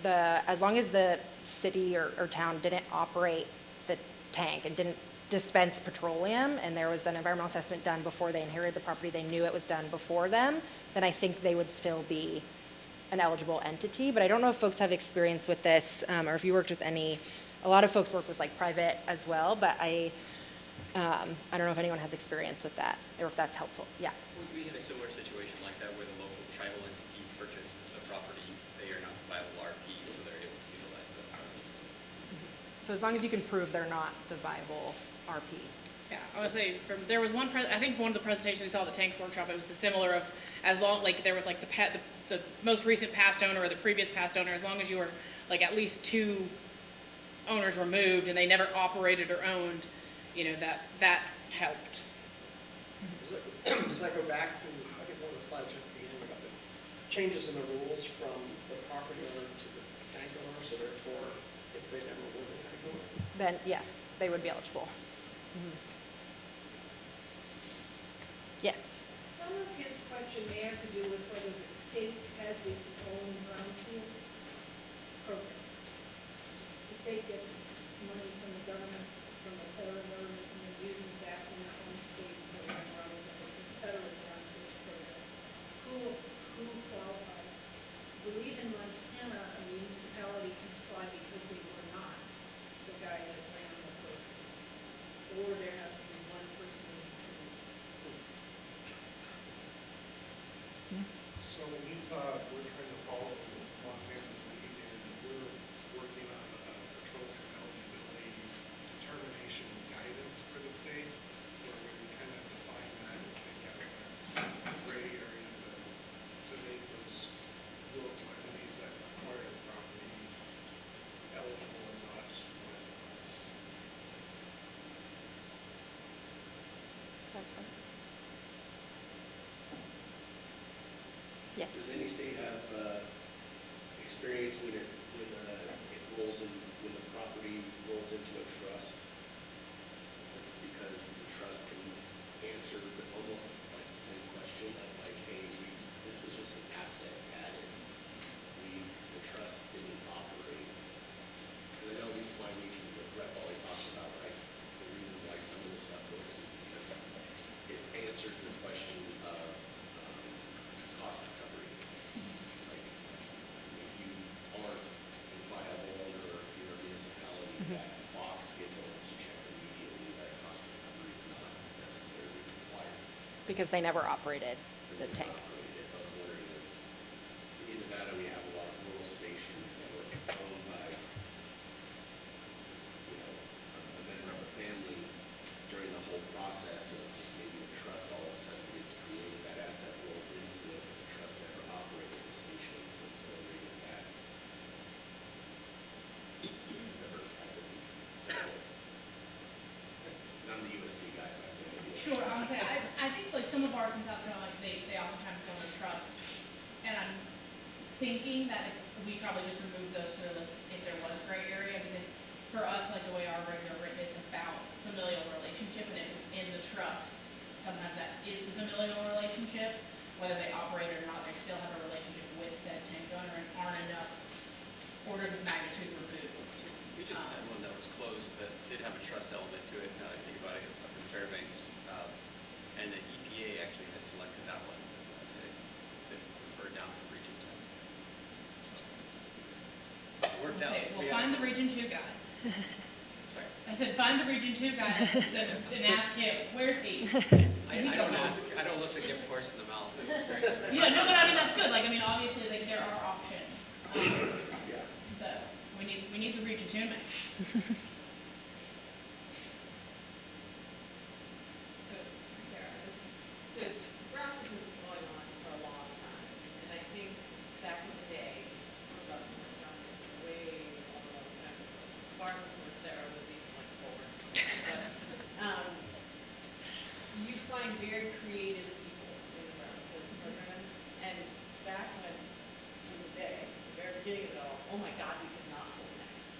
as long as the city or town didn't operate the tank and didn't dispense petroleum, and there was an environmental assessment done before they inherited the property, they knew it was done before them, then I think they would still be an eligible entity. But I don't know if folks have experience with this, or if you worked with any. A lot of folks work with like private as well, but I don't know if anyone has experience with that, or if that's helpful. Yeah. We had a similar situation like that where the local tribal entity purchased the property. They are not viable RP, so they're able to utilize the property. So as long as you can prove they're not the viable RP. Yeah, I would say there was one. I think one of the presentations we saw at the Tanks Workshop. It was the similar of as long like there was like the most recent past owner or the previous past owner. As long as you were like at least 2 owners removed and they never operated or owned, that helped. Does that go back to, I think one of the slides at the beginning about the changes in the rules from the property owner to the tank owner, so therefore, if they never were the tank owner? Then yes, they would be eligible. Yes. Some of his question may have to do with whether the state has its own brownfield program. The state gets money from the government, from the federal government, and then uses that in their own state program rather than it's a federal brownfield program. Who qualifies? I believe in Montana, a municipality can apply because they were not the guy that ran the program. Or there has to be one person in the community. So in Utah, we're trying to follow Montana's lead, and we're working on patrol eligibility determination guidance for the state, where we can kind of define that and have gray area to make those local entities that acquire the property eligible or not. That's fine. Yes. Does any state have experience when it rolls in, when the property rolls into a trust? Because the trust can answer almost like the same question of like, hey, this was just an asset added. The trust didn't operate. Because I know at least my region, what Rep always talks about, right? The reason why some of this stuff works is because it answers the question of cost recovery. Like, if you aren't a viable owner or if you're a municipality, that box gets almost checked immediately that cost recovery is not necessarily required. Because they never operated the tank. I was wondering if in Nevada we have a lot of rural stations that were owned by, a member of a family during the whole process of maybe a trust all of a sudden gets created, that asset rolls into it, but the trust never operated the station, so it's wondering if that has ever happened. I'm the USD guy, so I have no idea. Sure, I would say I think like some of ours in South Carolina, they oftentimes go in trust, and I'm thinking that we probably just remove those from the list if there was a gray area, because for us, like the way our regs are written, it's about familial relationship, and if it's in the trust, sometimes that is the familial relationship, whether they operate or not, they still have a relationship with said tank owner and aren't enough orders of magnitude removed. We just had one that was closed that did have a trust element to it, now that I think about it, up in Fairbanks. And the EPA actually had selected that one. They referred down from Region 10. Worked out. We'll find the Region 2 guy. Sorry. I said, find the Region 2 guy and ask him, where's he? I don't look the gift horse in the mouth. It was very good. Yeah, no, but I mean, that's good. Like, I mean, obviously, like, there are options. So, We need the reach attunement. So, Sara, Brownfields has been going on for a long time, and I think back in the day, some of us were Brownfields way long time ago. Far before Sara was even like 4. But you find very creative people in the Brownfields program, and back when, in the day, the very beginning of it all, oh my God, we could not hold next.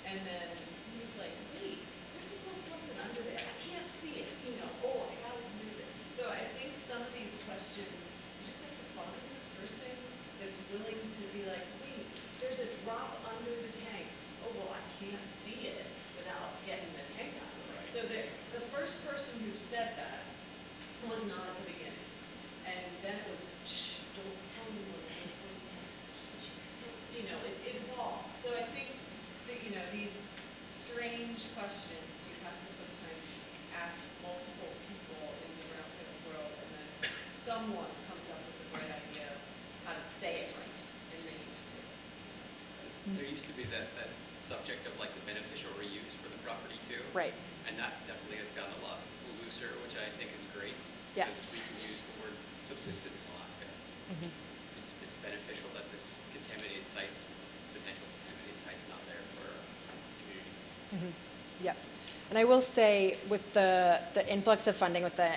And then somebody's like, wait, there's a little something under there. I can't see it. You know, oh, I gotta move it. So I think some of these questions, you just have to find the person that's willing to be like, wait, there's a drop under the tank. Oh, well, I can't see it without getting the tank out of the way. So the first person who said that was not at the beginning. And then it was, shh, don't tell anyone before the test. You know, it evolved. So I think that, you know, these strange questions, you have to sometimes ask multiple people in the Brownfield world, and then someone comes up with the right idea of how to say it right, and then you do it. There used to be that subject of like the beneficial reuse for the property too. Right. And that definitely has gotten a lot looser, which I think is great. Yes. Because we can use the word subsistence in Alaska. Mhm. It's beneficial that this contaminated site's, potential contaminated site's not there for communities. Yep. And I will say with the influx of funding with the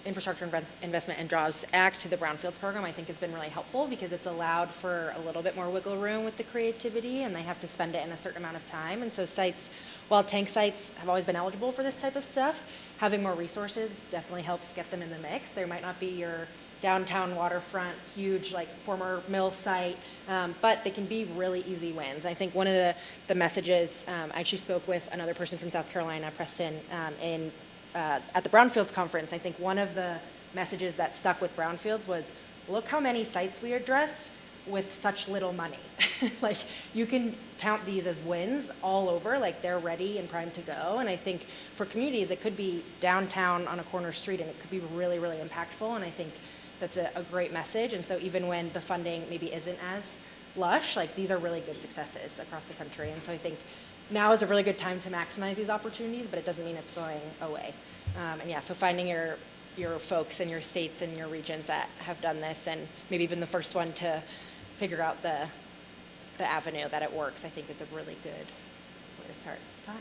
Infrastructure Investment and Jobs Act to the Brownfields program, I think has been really helpful because it's allowed for a little bit more wiggle room with the creativity, and they have to spend it in a certain amount of time. And so sites, while tank sites have always been eligible for this type of stuff, having more resources definitely helps get them in the mix. There might not be your downtown waterfront, huge like former mill site, but they can be really easy wins. I think one of the messages, I actually spoke with another person from South Carolina, Preston, at the Brownfields conference. I think one of the messages that stuck with Brownfields was, look how many sites we addressed with such little money. Like you can count these as wins all over, like they're ready and primed to go. And I think for communities, it could be downtown on a corner street and it could be really, really impactful. And I think that's a great message. And so even when the funding maybe isn't as lush, like these are really good successes across the country. And so I think now is a really good time to maximize these opportunities, but it doesn't mean it's going away. And yeah, so finding your folks in your states and your regions that have done this and maybe been the first one to figure out the avenue that it works, I think is a really good way to start. Tanya.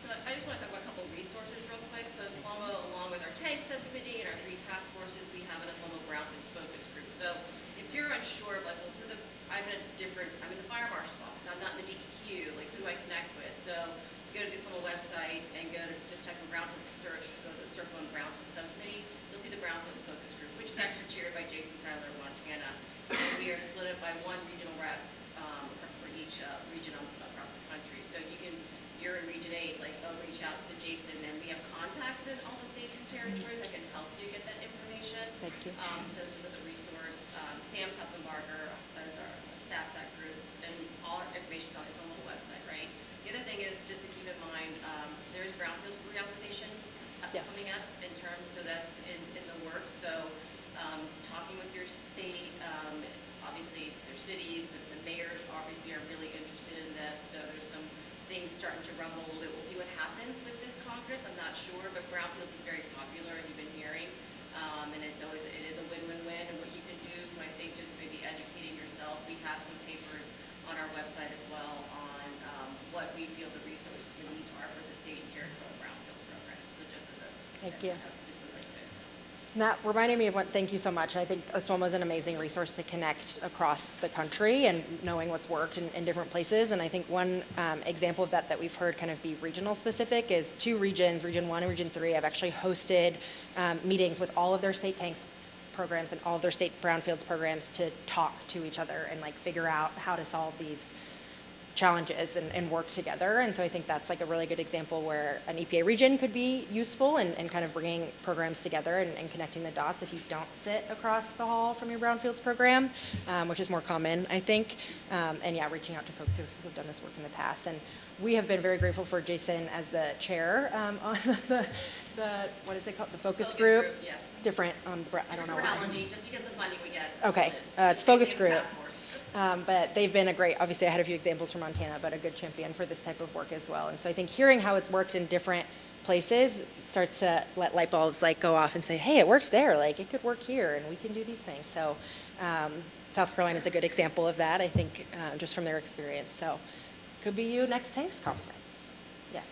So I just want to talk about a couple of resources real quick. So SLOMO, along with our tank subcommittee and our 3 task forces, we have an SLOMO Brownfields focus group. So if you're unsure of like, well, I'm in the fire marshal's office, I'm not in the DPQ, like who do I connect with? So you go to the SLOMO website and go to just type in Brownfields search, go to the Circle and Brownfields subcommittee, you'll see the Brownfields focus group, which is actually chaired by Jason Seiler of Montana. And we are split up by one regional rep for each region across the country. So you're in Region 8, like reach out to Jason, and we have contact with all the states and territories that can help you get that information. Thank you. So just as a resource, Sam Kuppenbarger is our staff sec group, and all our information is on his own little website, right? The other thing is just to keep in mind, there's Brownfields reauthorization Yes. coming up in terms, so that's in the works. So talking with your state, obviously it's their cities, the mayors obviously are really interested in this, so there's some things starting to rumble a little bit. We'll see what happens with this Congress, I'm not sure, but Brownfields is very popular, as you've been hearing, and it is a win-win-win in what you can do, so I think just maybe educating yourself. We have some papers on our website as well on what we feel the resources and needs are for the state and territorial Brownfields program, so just as a Thank you. just so that you guys know. And that reminded me of what, thank you so much. I think SLOMO is an amazing resource to connect across the country and knowing what's worked in different places. And I think one example of that we've heard kind of be regional specific is 2 regions, Region 1 and Region 3, have actually hosted meetings with all of their state tanks programs and all of their state brownfields programs to talk to each other and like figure out how to solve these challenges and work together. And so I think that's like a really good example where an EPA region could be useful and kind of bringing programs together and connecting the dots if you don't sit across the hall from your Brownfields program, which is more common, I think. And yeah, reaching out to folks who've done this work in the past. And we have been very grateful for Jason as the chair on the what is it called? The focus group? Yeah. Different, I don't know. Terminology, just because of the funding we get. Okay, is. it's focus It's group. task force. But they've been a great, obviously I had a few examples from Montana, but a good champion for this type of work as well. And so I think hearing how it's worked in different places starts to let light bulbs like go off and say, hey, it works there, like it could work here and we can do these things. So South Carolina is a good example of that, I think, just from their experience. So could be you next TANKS conference. Yes.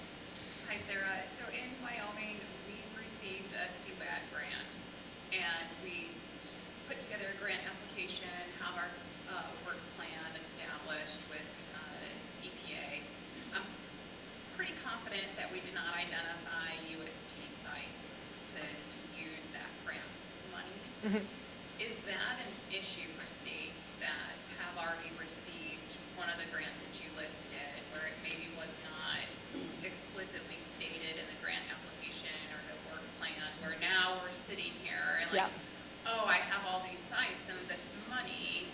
Hi, Sarah. So in Wyoming, we received a CWAT grant, and we put together a grant application, have our work plan established with EPA. I'm pretty confident that we did not identify UST sites to use that grant money. Mm-hmm. Is that an issue for states that have already received one of the grants that you listed, where it maybe was not explicitly stated in the grant application or the work plan, where now we're sitting here and like, oh, I have all these sites and this money,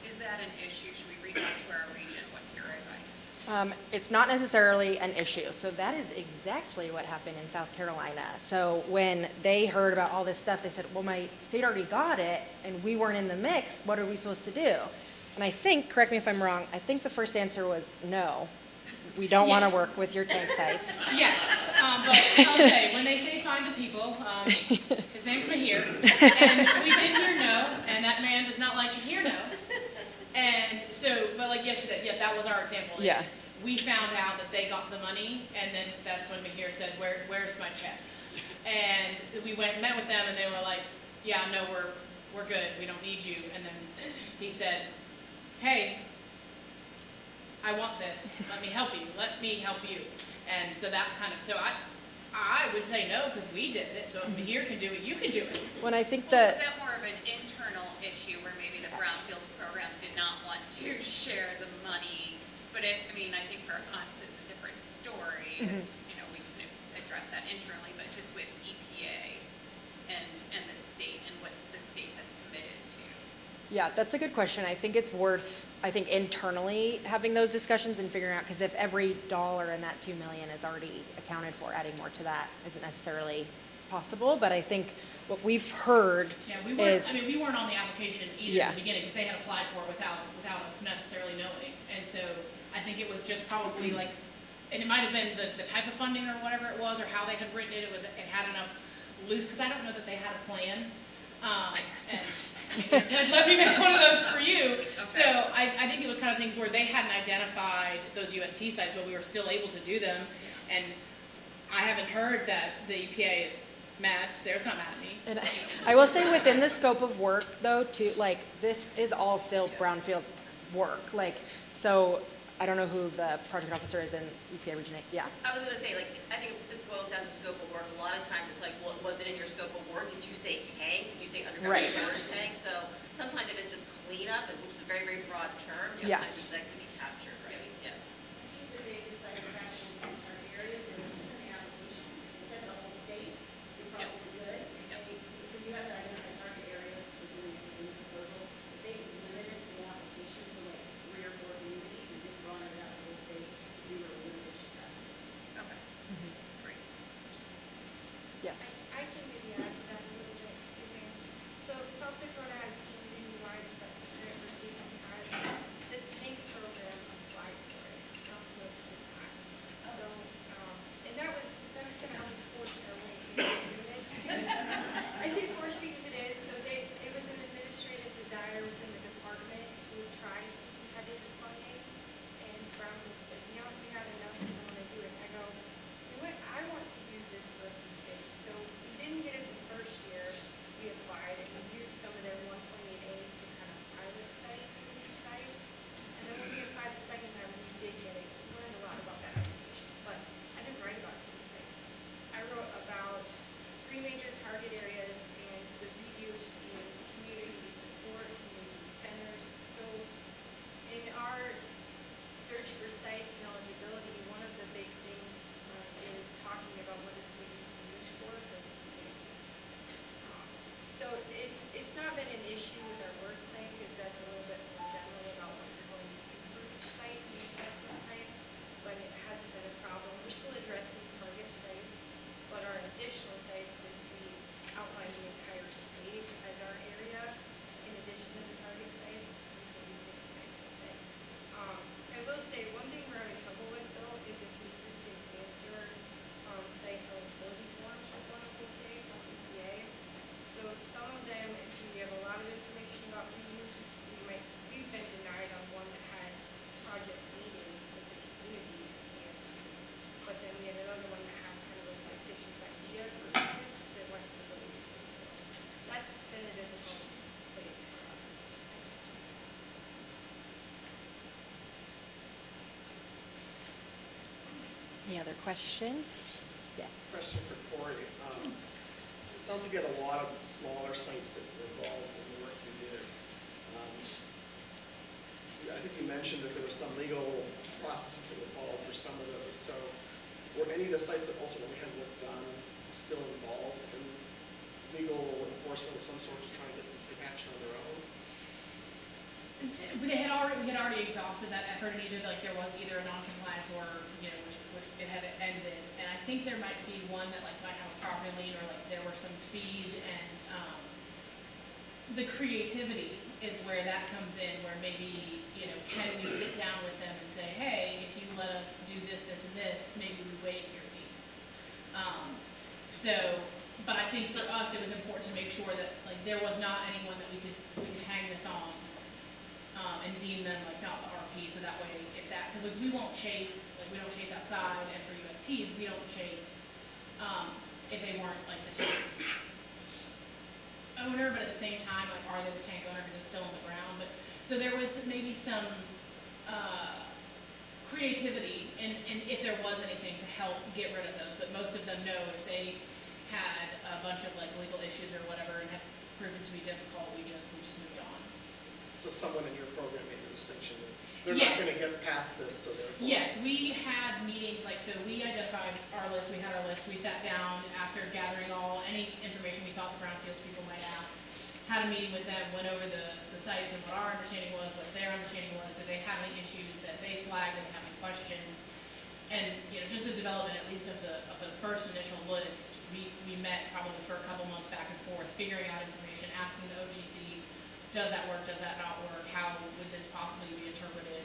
is that an issue? Should we reach out to our region? What's your advice? It's not necessarily an issue. So that is exactly what happened in South Carolina. So when they heard about all this stuff, they said, well, my state already got it and we weren't in the mix. What are we supposed to do? And I think, correct me if I'm wrong, I think the first answer was no. We don't want to work with your tank sites. Yes, but I'll say, when they say find the people, his name's Mahir, and we did hear no, and that man does not like to hear no. And so, but like yesterday, yeah, that was our example. Yeah. We found out that they got the money, and then that's when Mahir said, where's my check? And we went and met with them, and they were like, yeah, no, we're good, we don't need you. And then he said, hey, I want this, let me help you. And so that's kind of, so I would say no, because we did it, so if Mahir can do it, you can do it. When I think Well, that, is that more of an internal issue where maybe the Brownfields program did not want to share the money? But I think for us, it's a different story. You know, we can address that internally, but just with EPA and the state and what the state has committed to. yeah, that's a good question. I think it's worth, internally having those discussions and figuring out, because if every dollar in that $2 million is already accounted for, adding more to that isn't necessarily possible. But I think what we've heard is, we weren't on the application either Yeah. in the beginning, because they had applied for it without us necessarily knowing. And so I think it was just probably like, and it might have been the type of funding or whatever it was, or how they had written it, it had enough loose, because I don't know that they had a plan. And he said, let me make one of those for you. Okay. So I think it was kind of things where they hadn't identified those UST sites, but we were still able to do them. And I haven't heard that the EPA is mad. Sarah's not mad at me. and I will say within the scope of work though, too, like this is all still Brownfields work. Like, so I don't know who the project officer is in EPA Region 8. Yeah. I was gonna say, like, I think this boils down to scope of work. A lot of times it's like, well, was it in your scope of work? Did you say tanks? Did you say underground Right. storage tanks? So sometimes if it's just cleanup, which is a very, very broad term, Yeah. sometimes that can be captured, right? Yeah. I think that they decided back in target areas, they listed in the application, they said the whole state, you're probably good. Because you have to identify target areas within the proposal. If they limited the application to like 3 or 4 communities and didn't run it out the whole state, we were limited to that. Okay, great. Yes. I can maybe add to that a little bit too. So South Dakota has a community-wide assessment grant for states and tribes. The tank program applied for it. Brownfields did not. So, and that was kind of unfortunately I say forced because it is. So it was an administrative desire within the department to try some competitive funding, and Brownfields said, we have enough, we don't want to do it. I go, you know what, I want to use this for a few things. So we didn't get it the first year we applied, and we used some of their 1.8 aid to kind of pilot study some of these sites. And then when we applied the second time, we did get it. We learned a lot about that application, but I didn't write about these things. I wrote about 3 major target areas and the reuse being community support, community centers. So in our search for sites and eligibility, one of the big things is talking about what this could be used for the community. So it's not been an issue with our work plan, because that's a little bit more general about what you're going to do for each site and the assessment type, but it hasn't been a problem. We're still addressing target sites, but our additional sites, since we outlined the entire state as our area, in addition to the target sites, Any other questions? Yeah. Question for Corie. It sounds like you had a lot of smaller sites that were involved in the work you did. I think you mentioned that there were some legal processes that were followed for some of those. So were any of the sites that ultimately had work done still involved in legal enforcement of some sort to try and get them to take action on their own? We had already exhausted that effort, and there was either a non-compliance or, which it had ended. And I think there might be one that might have a property lien, or there were some fees, and the creativity is where that comes in, where maybe, can we sit down with them and say, hey, if you let us do this, this, and this, maybe we waive your fees. But I think for us, it was important to make sure that there was not anyone that we could hang this on. And deem them not the RP, so that way because we won't chase, we don't chase outside, and for USTs, we don't chase if they weren't the tank owner, but at the same time, are they the tank owner because it's still on the ground? But so there was maybe some creativity in if there was anything to help get rid of those, but most of them know if they had a bunch of legal issues or whatever and had proven to be difficult, we just moved on. So someone in your program made the distinction that they're not going to get past this, so therefore. Yes, we had meetings, so we identified our list, we had our list, we sat down after gathering any information we thought the Brownfields people might ask, had a meeting with them, went over the sites and what our understanding was, what their understanding was, did they have any issues that they flagged, did they have any questions, and just the development at least of the first initial list, we met probably for a couple months back and forth, figuring out information, asking the OGC, does that work, does that not work, how would this possibly be interpreted,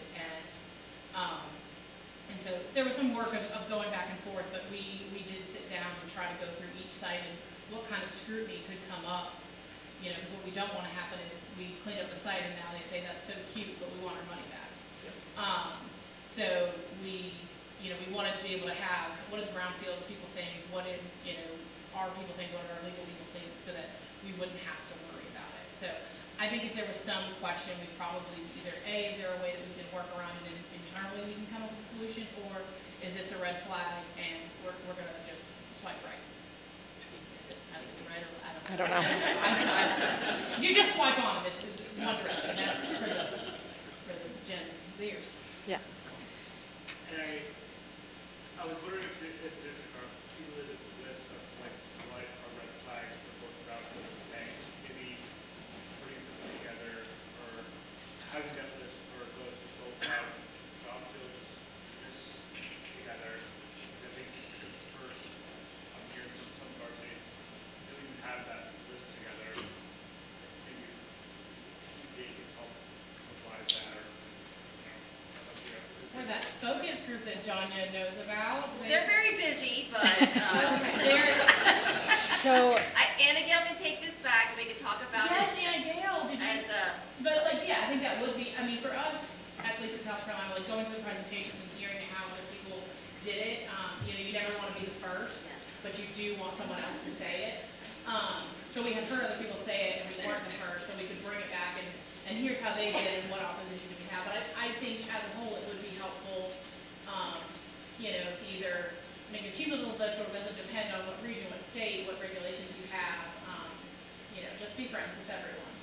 and so there was some work of going back and forth, but we did sit down and try to go through each site and what kind of scrutiny could come up, because what we don't want to happen is we clean up the site and now they say that's so cute, but we want our money back. So we wanted to be able to have, what did the Brownfields people think, what did, our people think, what did our legal people think, so that we wouldn't have to worry about it. So I think if there was some question, we probably either A, is there a way that we can work around it and internally we can come up with a solution, or is this a red flag and we're going to just swipe right? Is it right or I don't know. I'm sorry. You just swipe on it. It's one direction. That's for the Gen Zers. Yeah. And I was wondering if there's a cumulative list of what are red flags for both Brownfields and tanks, maybe putting them together, or having that list for those who both have Brownfields this together. I think first, I'm hearing from some of our states don't even have that list together. Maybe EPA can help provide that, or Or that focus group that Janya knows about. They're very busy, but Anna Gail can take this back and we can talk about yes, it. Anna Gail, did you? But yeah, I think that would be, for us, at least in South Carolina, going to the presentations and hearing how other people did it, you never want to be the first, but you do want someone else to say it. So we had heard other people say it and we weren't the first, so we could bring it back and here's how they did it and what opposition we have. But I think as a whole it would be helpful, to either make a cumulative list, or it doesn't depend on what region, what state, what regulations you have. Just be friends with everyone.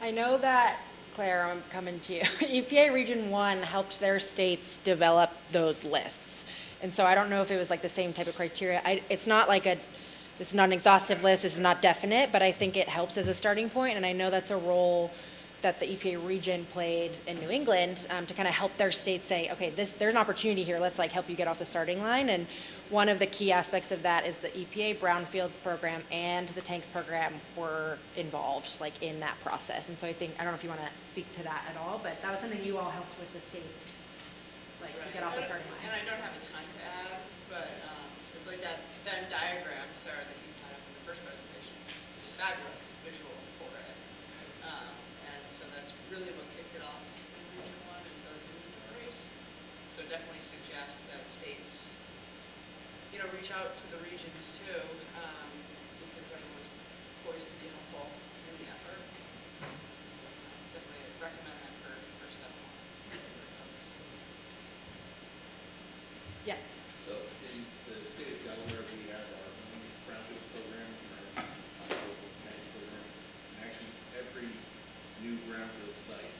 I know that, Claire, I'm coming to you. EPA Region 1 helped their states develop those lists. And so I don't know if it was the same type of criteria. It's not this is not an exhaustive list, this is not definite, but I think it helps as a starting point, and I know that's a role that the EPA region played in New England to kind of help their states say, okay, there's an opportunity here, let's help you get off the starting line. And one of the key aspects of that is the EPA Brownfields Program and the Tanks Program were involved in that process. And so I don't know if you want to speak to that at all, but that was something you all helped with the states, to get off the starting line. And I don't have a ton to add, but it's like that Venn diagram, Sarah, that you had in the first presentation. Fabulous visual for it. And so that's really what kicked it off in Region 1 is those inventories. So definitely suggest that states, reach out to the regions too, because everyone's poised to be helpful in the effort. Definitely recommend that for step 1. Yeah. So in the state of Delaware, we have our own Brownfields program, our local planning program. And actually, every new Brownfield site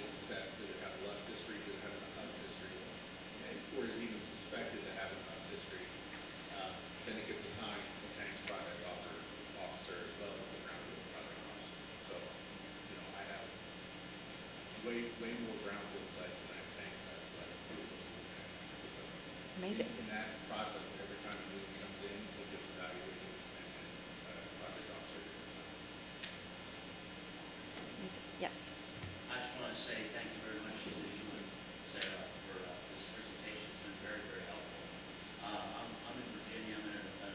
is assessed to have a less history, to have a HUS history, or is even suspected to have a HUS history. Then it gets assigned a tanks project officer as well as the Brownfield project officer. So, you know, I have way more Brownfield sites than I have tank sites, but I pretty close to the tanks. So Amazing. in that process, every time a new one comes in, it gets evaluated and project officer gets assigned. Amazing. Yes. I just want to say thank you very much to you and Sara for this presentation. It's been very, very helpful. I'm in Virginia. I'm in a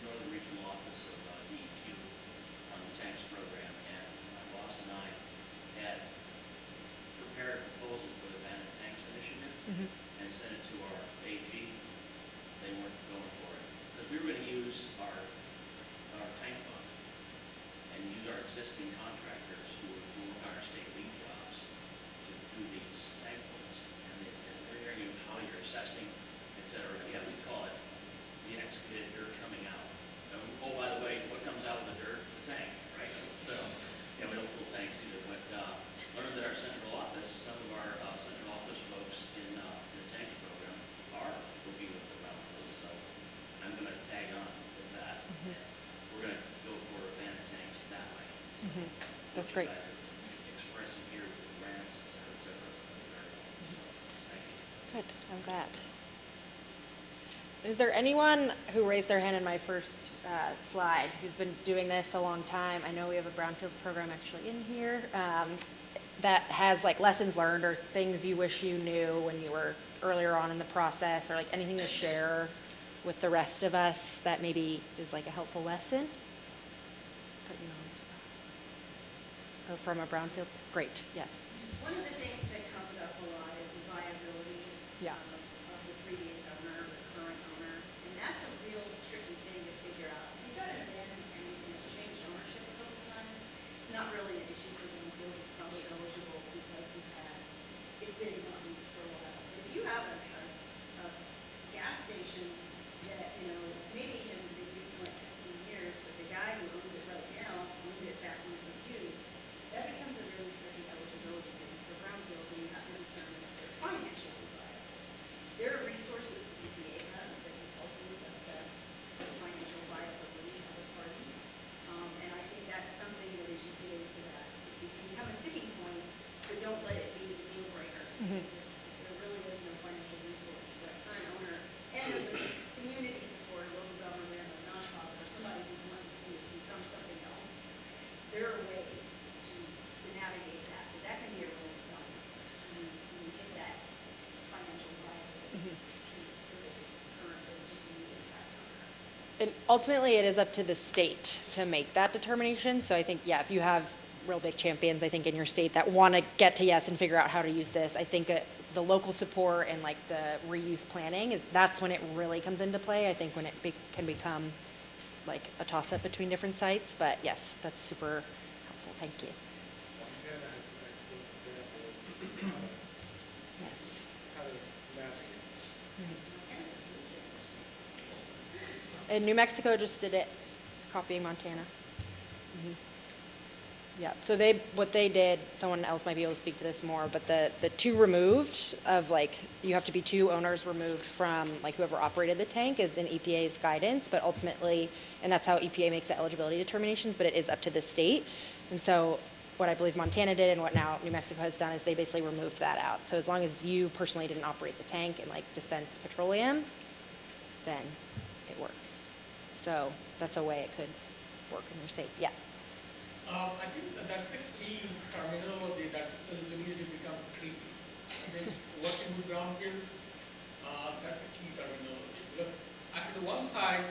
northern regional office of DEQ on the tanks program, and my boss and I had prepared a proposal for the abandoned tanks initiative and sent it to our AG. They weren't going for it because we were going to use our tank fund and use our existing contractors who work on our state lead jobs to do these tank funds. And they're hearing you how you're assessing, et cetera. Yeah, we call it the excavated dirt coming out. Oh, by the way, what comes out of the dirt? The tank, right? So, yeah, we don't pull tanks either. But learned that our central office, some of our central office folks in the tank program are working with the Brownfields. So I'm going to tag on with that. We're going to go for abandoned tanks that way. So That's great. expressing here with the grants, et cetera, et cetera. Thank you. Good. I'm glad. Is there anyone who raised their hand in my first slide who's been doing this a long time? I know we have a Brownfields program actually in here that has like lessons learned or things you wish you knew when you were earlier on in the process, or like anything to share with the rest of us that maybe is like a helpful lesson? Put you on the spot. Or from a Brownfield? Great. Yes. One of the things that comes up a lot is the viability Yeah. of the previous owner, the current owner, and that's a real tricky thing to figure out. So you've got an abandoned tank and it's changed ownership a couple times. It's not really an issue for Brownfields. It's probably eligible because it's been in use for a while. But if you have a gas station that, you know, maybe hasn't been used in like 15 years, but the guy who owns it right now owned it back when it was used, that becomes a really tricky eligibility thing for Brownfields, and you have to determine if they're financially viable. There are resources the EPA has that can help you assess the financial viability of a party. And I think that's something that as you get into that, it can become a sticking point, but don't let it be the deal breaker. Because if there really is no financial resource for that current owner, and there's a community support, local government, or nonprofit, or somebody who's wanting to see it become something else, there are ways to navigate that, but that can be a real sum when you hit that financial viability piece for the current or just immediate past owner. And ultimately, it is up to the state to make that determination. So I think, yeah, if you have real big champions, I think, in your state that want to get to yes and figure out how to use this, I think the local support and like the reuse planning that's when it really comes into play. I think when it can become like a toss-up between different sites. But yes, that's super helpful. Thank you. Montana is an excellent example of Yes. how to navigate. And New Mexico just did it, copying Montana. Yeah, so what they did, someone else might be able to speak to this more, but the two removed of like, you have to be two owners removed from like whoever operated the tank is in EPA's guidance, but ultimately, and that's how EPA makes the eligibility determinations, but it is up to the state. And so what I believe Montana did and what now New Mexico has done is they basically removed that out. So as long as you personally didn't operate the tank and like dispense petroleum, then it works. So that's a way it could work in your state. Yeah. I think that's the key terminology that eligibility becomes tricky. I think working with Brownfields, that's a key terminology. Because at the one side,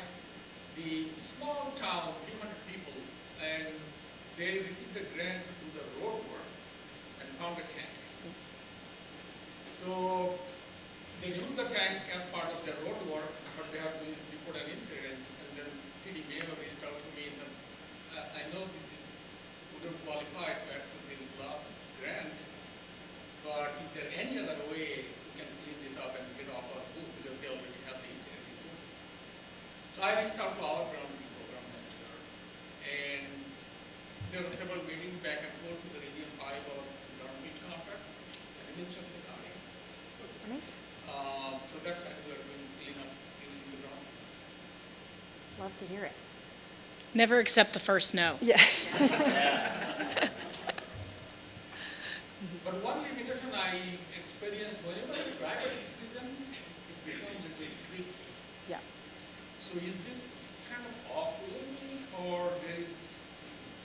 the small town, 200 people, and they received a grant to do the road work and found a tank. So they removed the tank as part of their road work, but they have to report an incident, and then city mayor reached out to me and I know this is wouldn't qualify to accept the last grant, but is there any other way we can clean this up and get off our book because they already have the incident? Love to hear it. Never accept the first no. Yeah. But one limitation I experienced whenever a private citizen, it becomes a bit tricky. Yeah. So is this kind of off-limit or there is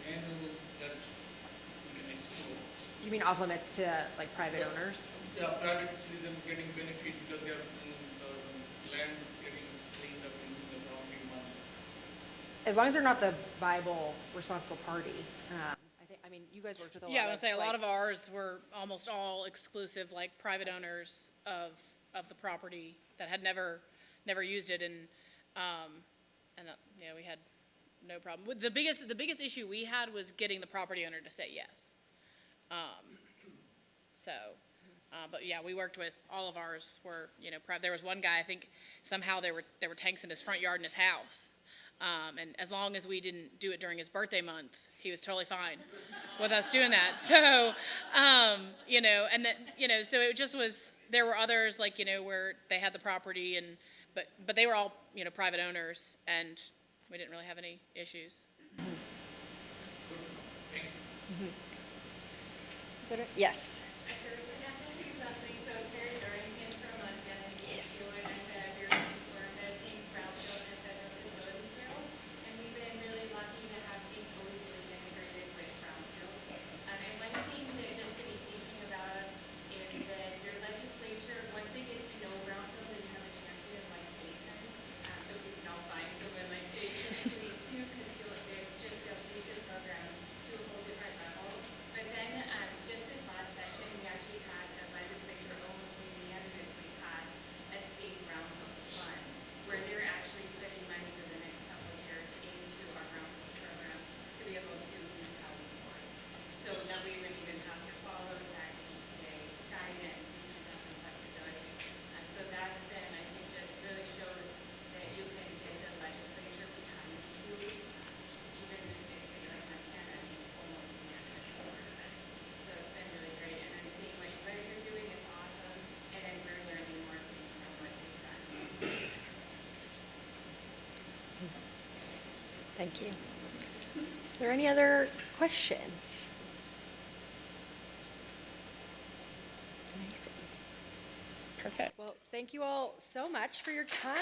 manual that we can explore? You mean off limits to like private owners? Yeah, private citizens getting benefit because their land getting cleaned up in the brownfield money. As long as they're not the viable, responsible party. I mean, you guys worked with a lot Yeah, I of. would say a lot like- of ours were almost all exclusive, like private owners of the property that had never used it, and that, you know, we had no problem. The biggest issue we had was getting the property owner to say yes. But yeah, we worked with all of ours were, you know, there was one guy, I think somehow there were tanks in his front yard in his house. And as long as we didn't do it during his birthday month, he was totally fine with us doing that. So, you know, and that, you know, so it just was, there were others like, you know, where they had the property but they were all, you know, private owners, and we didn't really have any issues. Yes. Thank you. Are there any other questions? Amazing. Perfect. Well, thank you all so much for your time.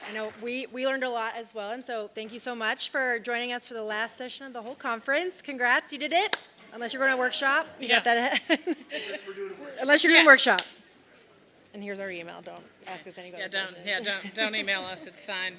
I know we learned a lot as well, and so thank you so much for joining us for the last session of the whole conference. Congrats, you did it. Unless you're going to workshop, you got that ahead. Unless you're doing workshop. And here's our email. Don't ask us any questions. Don't email us. It's fine.